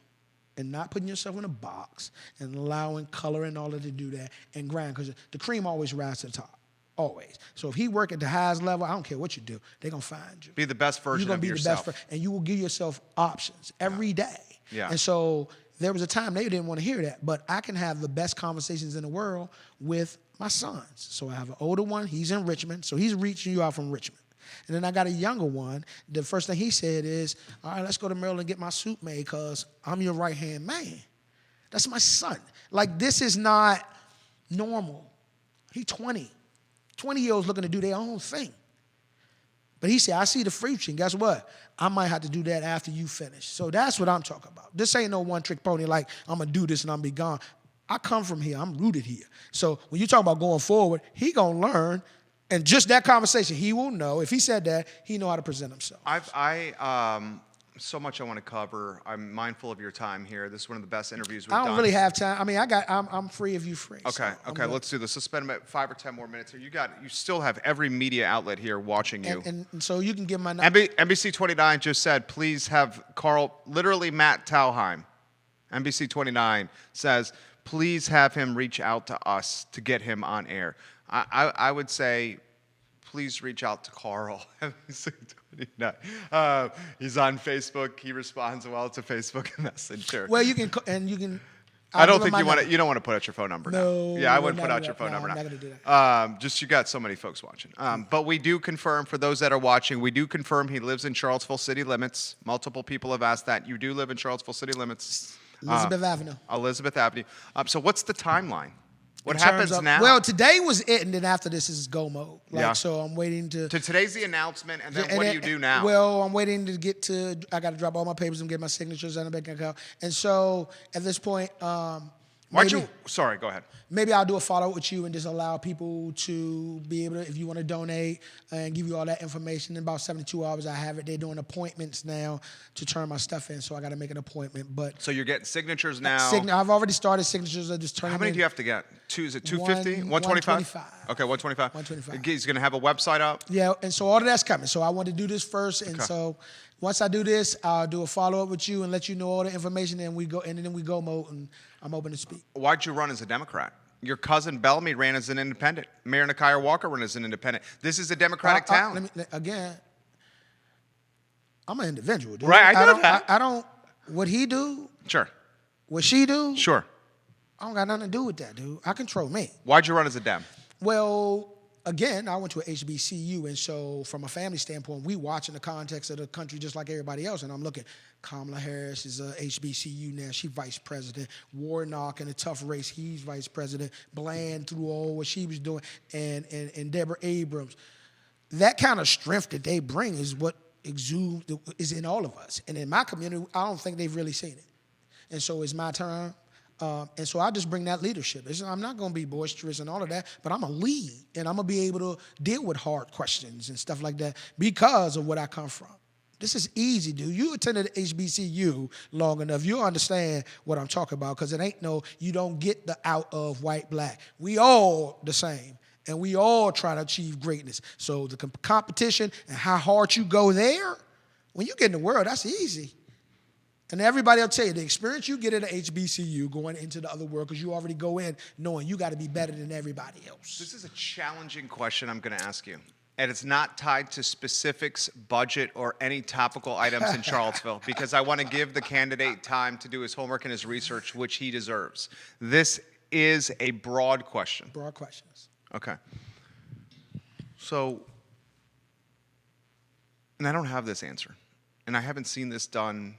and not putting yourself in a box and allowing color and all of to do that and grind, because the cream always rises to the top. Always. So if he work at the highest level, I don't care what you do, they're going to find you. Be the best version of yourself. You're going to be the best, and you will give yourself options every day. Yeah. And so there was a time they didn't want to hear that, but I can have the best conversations in the world with my sons. So I have an older one, he's in Richmond, so he's reaching you out from Richmond. And then I got a younger one. The first thing he said is, all right, let's go to Maryland and get my suit made because I'm your right-hand man. That's my son. Like, this is not normal. He's 20. 20-year-olds looking to do their own thing. But he said, I see the future, and guess what? I might have to do that after you finish. So that's what I'm talking about. This ain't no one-trick pony like I'm going to do this and I'm going to be gone. I come from here. I'm rooted here. So when you talk about going forward, he going to learn, and just that conversation, he will know. If he said that, he know how to present himself. So much I want to cover. I'm mindful of your time here. This is one of the best interviews we've done. I don't really have time. I mean, I'm free if you free. Okay, so let's do this. Let's spend about 5 or 10 more minutes here. You still have every media outlet here watching you. And so you can give my number. NBC 29 just said, please have Carl, literally Matt Tauheim, NBC 29 says, please have him reach out to us to get him on air. I would say, please reach out to Carl. NBC 29. He's on Facebook. He responds well to Facebook Messenger. Well, you can. I don't think you don't want to put out your phone number now. No. Yeah, I wouldn't put out your phone number now. I'm not going to do that. Just you got so many folks watching. But we do confirm, for those that are watching, we do confirm he lives in Charlottesville city limits. Multiple people have asked that. You do live in Charlottesville city limits. Elizabeth Avenue. Elizabeth Avenue. So what's the timeline? What happens now? Well, today was it, and then after this is go mode. Yeah. So I'm waiting to. Today's the announcement, and then what do you do now? Well, I'm waiting to get to. I got to drop all my papers and get my signatures on the bank account. And so at this point, Sorry, go ahead. Maybe I'll do a follow-up with you and just allow people to be able to, if you want to donate, and give you all that information. In about 72 hours, I have it. They're doing appointments now to turn my stuff in, so I got to make an appointment. But so you're getting signatures now? I've already started signatures. I just turn. How many do you have to get? Is it 250? 125? Okay, 125. 125. He's going to have a website up? Yeah, and so all of that's coming. So I want to do this first, and so once I do this, I'll do a follow-up with you and let you know all the information, and then we go mode, and I'm open to speak. Why'd you run as a Democrat? Your cousin Bellamy ran as an independent. Mayor Nakia Walker ran as an independent. This is a Democratic town. Again, I'm an individual, dude. Right, I know that. I don't, what he do, sure. What she do, sure. I don't got nothing to do with that, dude. I control me. Why'd you run as a Dem? Well, again, I went to a HBCU, and so from a family standpoint, we watch in the context of the country just like everybody else, and I'm looking. Kamala Harris is a HBCU now. She's vice president. Warnock in a tough race, he's vice president. Bland through all what she was doing, and Deborah Abrams. That kind of strength that they bring is what is in all of us. And in my community, I don't think they've really seen it. And so it's my turn. And so I just bring that leadership. I'm not going to be boisterous and all of that, but I'm going to lead, and I'm going to be able to deal with hard questions and stuff like that because of what I come from. This is easy, dude. You attended HBCU long enough. You'll understand what I'm talking about because it ain't you don't get the out of white, black. We all the same, and we all try to achieve greatness. So the competition and how hard you go there, when you get in the world, that's easy. And everybody will tell you, the experience you get at a HBCU going into the other world, because you already go in knowing you got to be better than everybody else. This is a challenging question I'm going to ask you. and it's not tied to specifics, budget, or any topical items in Charlottesville, because I want to give the candidate time to do his homework and his research, which he deserves. This is a broad question. Broad questions. Okay. So, and I don't have this answer, and I haven't seen this done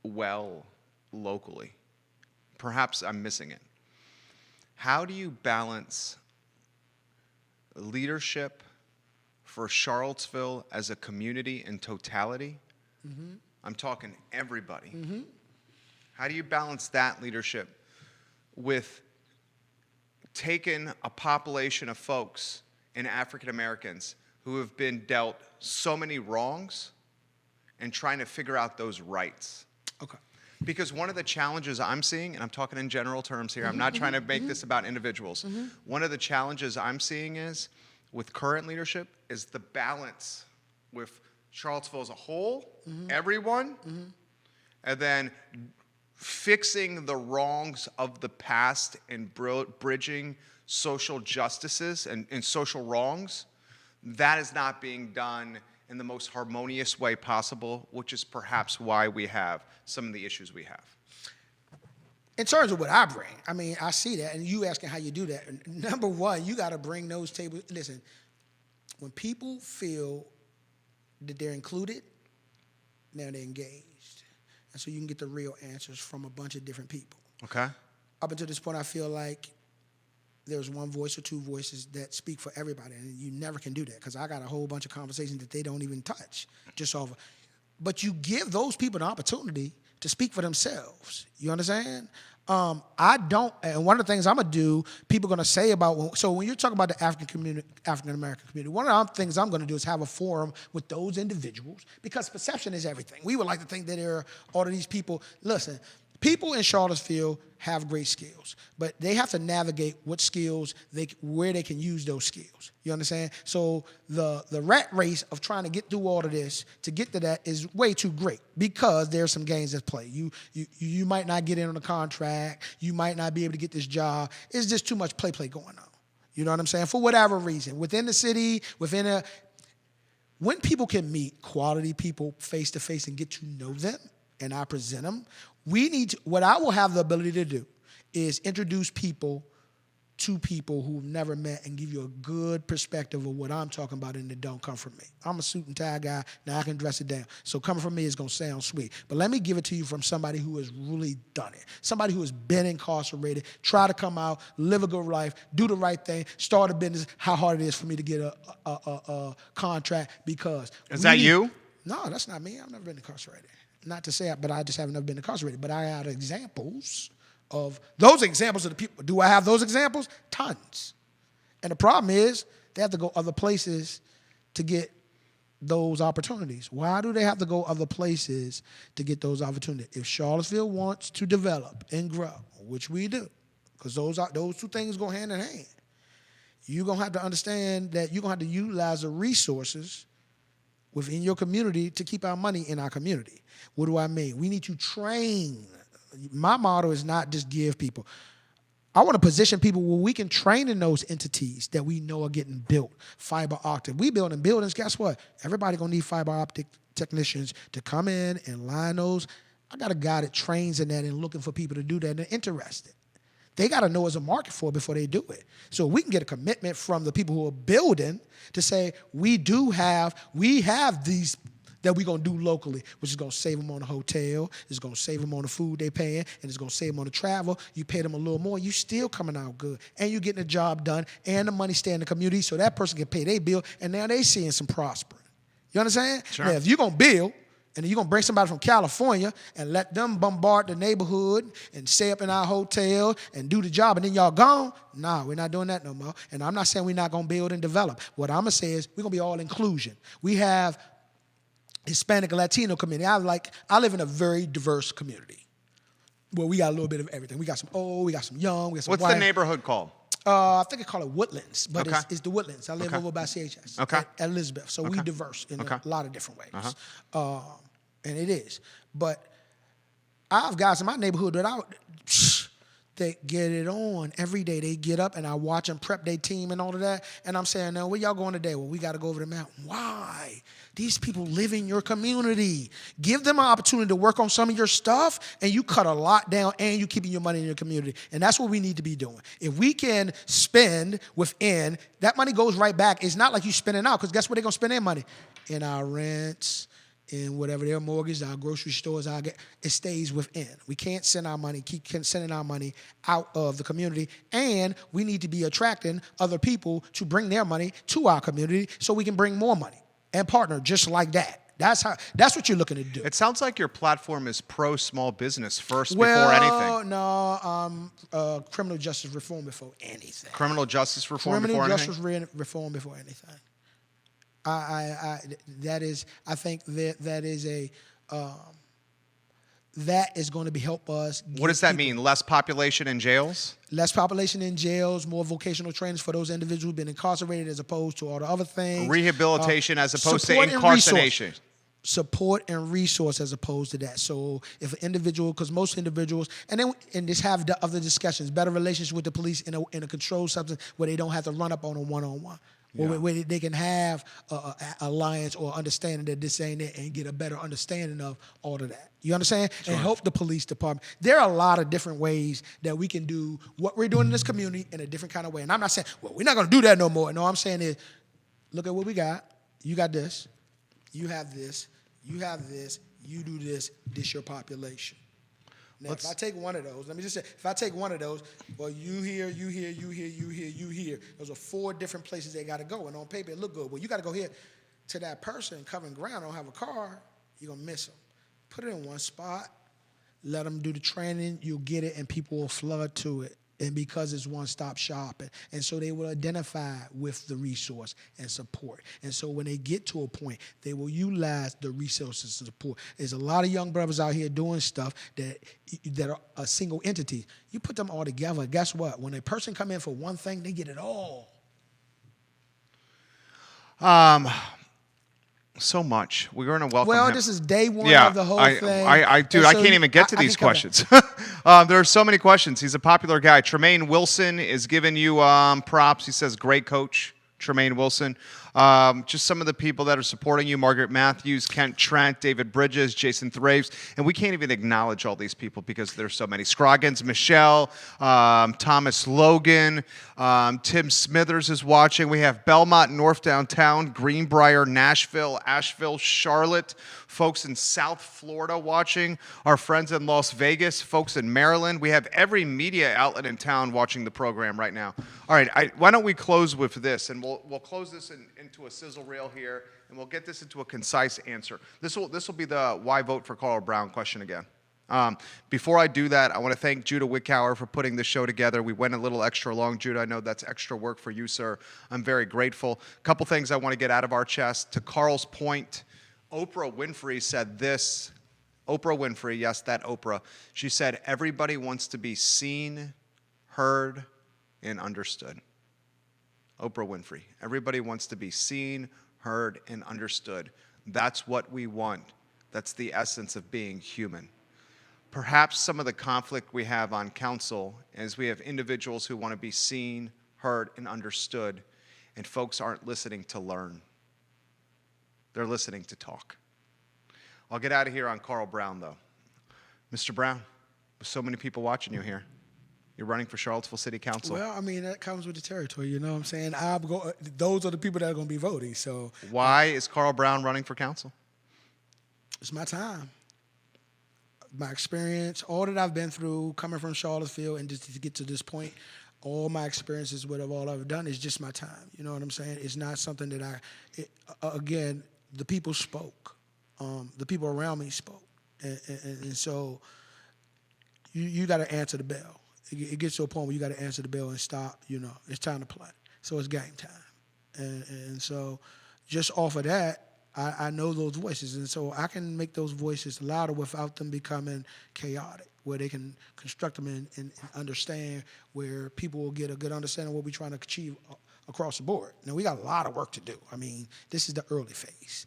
well locally. Perhaps I'm missing it. How do you balance leadership for Charlottesville as a community in totality? Mm-hmm. I'm talking everybody. Mm-hmm. How do you balance that leadership with taking a population of folks and African Americans who have been dealt so many wrongs and trying to figure out those rights? Okay. Because one of the challenges I'm seeing, and I'm talking in general terms here, I'm not trying to make this about individuals. One of the challenges I'm seeing is, with current leadership, is the balance with Charlottesville as a whole, everyone, and then fixing the wrongs of the past and bridging social justices and social wrongs. That is not being done in the most harmonious way possible, which is perhaps why we have some of the issues we have. In terms of what I bring, I mean, I see that, and you asking how you do that. Number one, you got to bring those tables. Listen, when people feel that they're included, now they're engaged. And so you can get the real answers from a bunch of different people. Okay. Up until this point, I feel like there's one voice or two voices that speak for everybody, and you never can do that because I got a whole bunch of conversations that they don't even touch, just over. But you give those people an opportunity to speak for themselves. You understand? I don't, and one of the things I'm gonna do, people are gonna say about, so when you're talking about the African American community, one of the things I'm gonna do is have a forum with those individuals, because perception is everything. We would like to think that there are all of these people. Listen, people in Charlottesville have great skills, but they have to navigate what skills where they can use those skills. You understand? So the rat race of trying to get through all of this to get to that is way too great, because there's some games at play. You might not get in on a contract. You might not be able to get this job. It's just too much play going on. You know what I'm saying? For whatever reason, within the city, when people can meet quality people face to face and get to know them, and I present them, what I will have the ability to do is introduce people to people who've never met and give you a good perspective of what I'm talking about, and it don't come from me. I'm a suit and tie guy. Now I can dress it down. So coming from me is going to sound sweet. But let me give it to you from somebody who has really done it. Somebody who has been incarcerated, try to come out, live a good life, do the right thing, start a business, how hard it is for me to get a contract, because... Is that you? No, that's not me. I've never been incarcerated. Not to say, but I just have never been incarcerated. But I had examples of those examples of the people. Do I have those examples? Tons. And the problem is they have to go other places to get those opportunities. Why do they have to go other places to get those opportunities? If Charlottesville wants to develop and grow, which we do, because those two things go hand in hand, you're going to have to understand that you're going to have to utilize the resources within your community to keep our money in our community. What do I mean? We need to train. My motto is not just give people. I want to position people where we can train in those entities that we know are getting built. Fiber optic. We building buildings. Guess what? Everybody going to need fiber optic technicians to come in and line those. I got a guy that trains in that and looking for people to do that and they're interested. They got to know there's a market for it before they do it. So we can get a commitment from the people who are building to say, we have these that we're going to do locally, which is going to save them on a hotel, it's going to save them on the food they're paying, and it's going to save them on the travel. You pay them a little more, you still coming out good, and you're getting the job done, and the money stay in the community so that person can pay their bill, and now they seeing some prospering. You understand? Sure. Now, if you're going to build, and you're going to bring somebody from California and let them bombard the neighborhood and stay up in our hotel and do the job, and then y'all gone, nah, we're not doing that no more. And I'm not saying we're not going to build and develop. What I'm going to say is we're going to be all inclusion. We have Hispanic and Latino community. I live in a very diverse community where we got a little bit of everything. We got some old, we got some young, we got some What's white. the neighborhood called? I think they call it Woodlands, but Okay. it's the Woodlands. I live over by CHS Okay. at Elizabeth. So we diverse in a lot of different ways. And it is. But I have guys in my neighborhood that that get it on every day. They get up and I watch them prep their team and all of that. And I'm saying, no, where y'all going today? Well, we got to go over the mountain. Why? These people live in your community. Give them an opportunity to work on some of your stuff, and you cut a lot down, and you keeping your money in your community. And that's what we need to be doing. If we can spend within, that money goes right back. It's not like you spending out, because guess where they're going to spend their money? In our rents, in whatever their mortgage, our grocery stores, it stays within. We can't send our money, keep sending our money out of the community, and we need to be attracting other people to bring their money to our community so we can bring more money and partner just like that. That's what you're looking to do. It sounds like your platform is pro small business first before anything. No, criminal justice reform before anything. Criminal justice reform before anything? Criminal justice reform before anything. I think that is going to help us. What does that mean? Less population in jails? Less population in jails, more vocational trainings for those individuals who've been incarcerated as opposed to all the other things. Rehabilitation as opposed to incarceration. Support and resource as opposed to that. So if an individual, because most individuals, and just have the other discussions, better relationship with the police in a controlled substance where they don't have to run up on them one-on-one. Yeah. Where they can have a alliance or understanding that this ain't it and get a better understanding of all of that. You understand? Sure. And help the police department. There are a lot of different ways that we can do what we're doing in this community in a different kind of way. And I'm not saying, well, we're not going to do that no more. No, I'm saying is, look at what we got. You got this. You have this. You have this. You do this. This your population. Now, if I take one of those, let me just say, if I take one of those, well, you here, you here, you here, you here, you here. Those are 4 different places they got to go. And on paper, it look good. Well, you got to go here to that person covering ground, don't have a car, you're going to miss them. Put it in one spot. Let them do the training. You'll get it, and people will flood to it. And because it's one-stop shopping. And so they will identify with the resource and support. And so when they get to a point, they will utilize the resources and support. There's a lot of young brothers out here doing stuff that are a single entity. You put them all together, guess what? When a person come in for one thing, they get it all. So much. We're going to welcome him. This is day one of the whole thing. I can't even get to these questions. There are so many questions. He's a popular guy. Tremaine Wilson is giving you props. He says, great coach, Tremaine Wilson. Just some of the people that are supporting you: Margaret Matthews, Kent Trent, David Bridges, Jason Thraves. And we can't even acknowledge all these people because there's so many. Scroggins, Michelle, Thomas Logan, Tim Smithers is watching. We have Belmont, North Downtown, Greenbrier, Nashville, Asheville, Charlotte, folks in South Florida watching, our friends in Las Vegas, folks in Maryland. We have every media outlet in town watching the program right now. All right, why don't we close with this, and we'll close this into a sizzle reel here, and we'll get this into a concise answer. This will be the why vote for Carl Brown question again. Before I do that, I want to thank Judah Wickower for putting this show together. We went a little extra long, Judah. I know that's extra work for you, sir. I'm very grateful. A couple things I want to get out of our chest. To Carl's point, Oprah Winfrey said this. Oprah Winfrey, yes, that Oprah. She said, everybody wants to be seen, heard, and understood. Oprah Winfrey. Everybody wants to be seen, heard, and understood. That's what we want. That's the essence of being human. Perhaps some of the conflict we have on council is we have individuals who want to be seen, heard, and understood, and folks aren't listening to learn. They're listening to talk. I'll get out of here on Carl Brown, though. Mr. Brown, with so many people watching you here, you're running for Charlottesville City Council. Well, I mean, that comes with the territory, you know what I'm saying? Those are the people that are going to be voting. So, why is Carl Brown running for council? It's my time. My experience, all that I've been through, coming from Charlottesville, and just to get to this point, all my experiences with all I've done is just my time. You know what I'm saying? It's not something that again, the people spoke. The people around me spoke. And so you got to answer the bell. It gets to a point where you got to answer the bell and stop, it's time to play. So it's game time. And so just off of that, I know those voices, and so I can make those voices louder without them becoming chaotic, where they can construct them and understand, where people will get a good understanding of what we're trying to achieve across the board. Now, we got a lot of work to do. I mean, this is the early phase.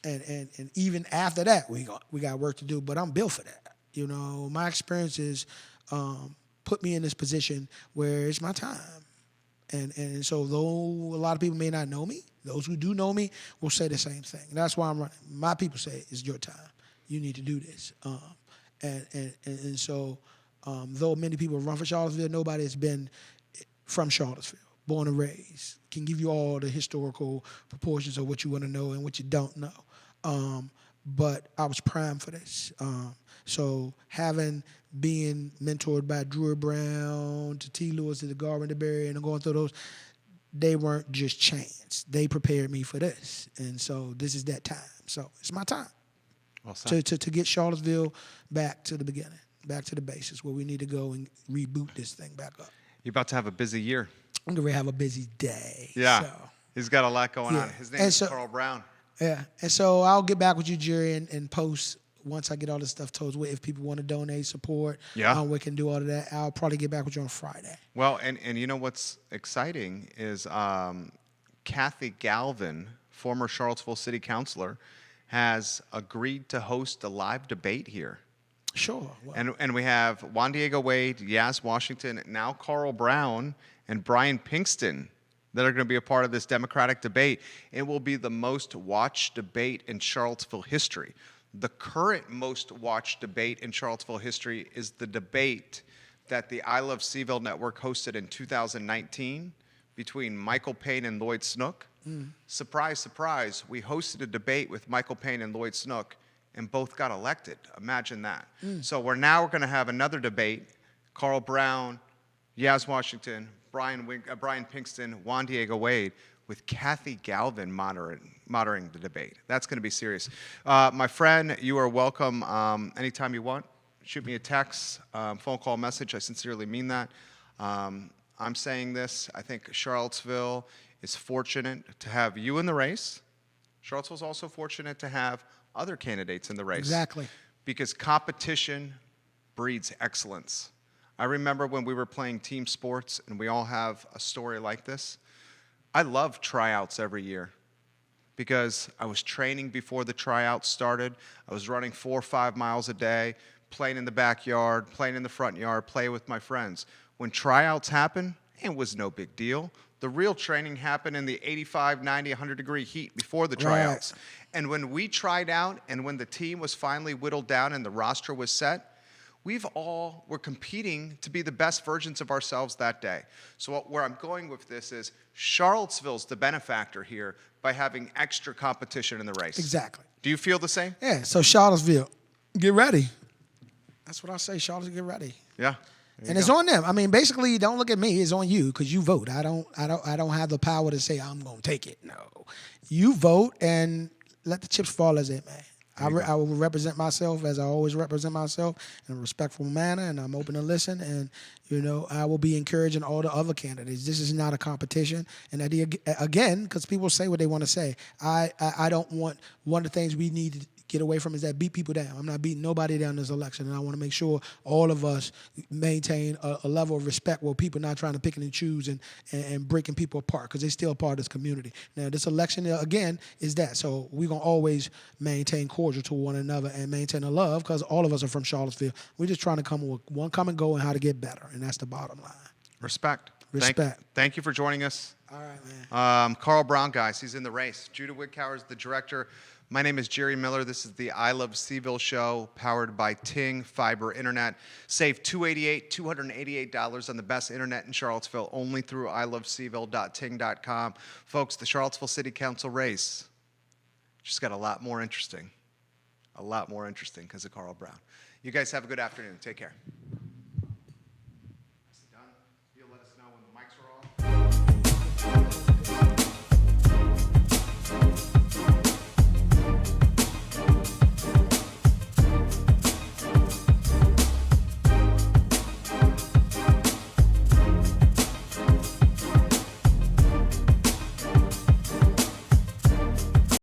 And even after that, we got work to do, but I'm built for that. My experiences put me in this position where it's my time. And so though a lot of people may not know me, those who do know me will say the same thing. And that's why I'm running. My people say it's your time. You need to do this. And so though many people run for Charlottesville, nobody has been from Charlottesville, born and raised, can give you all the historical proportions of what you want to know and what you don't know. But I was primed for this. So being mentored by Drew Brown, to T. Lewis, to the Garvin DeBerry, and going through those, they weren't just chance. They prepared me for this. And so this is that time. So it's my time to get Charlottesville back to the beginning, back to the basis where we need to go and reboot this thing back up. You're about to have a busy year. I'm going to have a busy day. Yeah. So, he's got a lot going on. His name is Carl Brown. Yeah. And so I'll get back with you, Jerry, and post once I get all this stuff told. If people want to donate, support, we can do all of that. I'll probably get back with you on Friday. Well, and you know what's exciting is Kathy Galvin, former Charlottesville City Councilor, has agreed to host a live debate here. Sure. Well, and we have Juan Diego Wade, Yaz Washington, now Carl Brown, and Brian Pinkston that are going to be a part of this Democratic debate. It will be the most watched debate in Charlottesville history. The current most watched debate in Charlottesville history is the debate that the I Love CVille Network hosted in 2019 between Michael Payne and Lloyd Snook. Surprise, surprise, we hosted a debate with Michael Payne and Lloyd Snook, and both got elected. Imagine that. So we're going to have another debate. Carl Brown, Yaz Washington, Brian Pinkston, Juan Diego Wade, with Kathy Galvin monitoring the debate. That's going to be serious. My friend, you are welcome anytime you want. Shoot me a text, phone call, message. I sincerely mean that. I'm saying this. I think Charlottesville is fortunate to have you in the race. Charlottesville is also fortunate to have other candidates in the race. Exactly. Because competition breeds excellence. I remember when we were playing team sports, and we all have a story like this. I love tryouts every year because I was training before the tryouts started. I was running 4 or 5 miles a day, playing in the backyard, playing in the front yard, playing with my friends. When tryouts happened, it was no big deal. The real training happened in the 85, 90, 100-degree heat before the tryouts. Right. And when we tried out and when the team was finally whittled down and the roster was set, we're competing to be the best versions of ourselves that day. So where I'm going with this is Charlottesville's the benefactor here by having extra competition in the race. Exactly. Do you feel the same? Yeah, so Charlottesville, get ready. That's what I say, Charlottesville, get ready. Yeah. And it's on them. I mean, basically, don't look at me. It's on you because you vote. I don't have the power to say I'm going to take it. No. You vote and let the chips fall as they may. I will represent myself as I always represent myself in a respectful manner, and I'm open to listen. And, I will be encouraging all the other candidates. This is not a competition. And again, because people say what they want to say, I don't want one of the things we need to get away from is that beat people down. I'm not beating nobody down in this election, and I want to make sure all of us maintain a level of respect where people not trying to pick and choose and breaking people apart because they're still a part of this community. Now, this election, again, is that. So we're going to always maintain cordial to one another and maintain a love because all of us are from Charlottesville. We're just trying to come with one common goal and how to get better, and that's the bottom line. Respect. Thank you for joining us. All right, man. Carl Brown, guys, he's in the race. Judah Wickhauer is the director. My name is Jerry Miller. This is the I Love CVille Show, powered by Ting Fiber Internet. Save $288 on the best internet in Charlottesville, only through ilovecville.ting.com. Folks, the Charlottesville City Council race just got a lot more interesting because of Carl Brown. You guys have a good afternoon. Take care.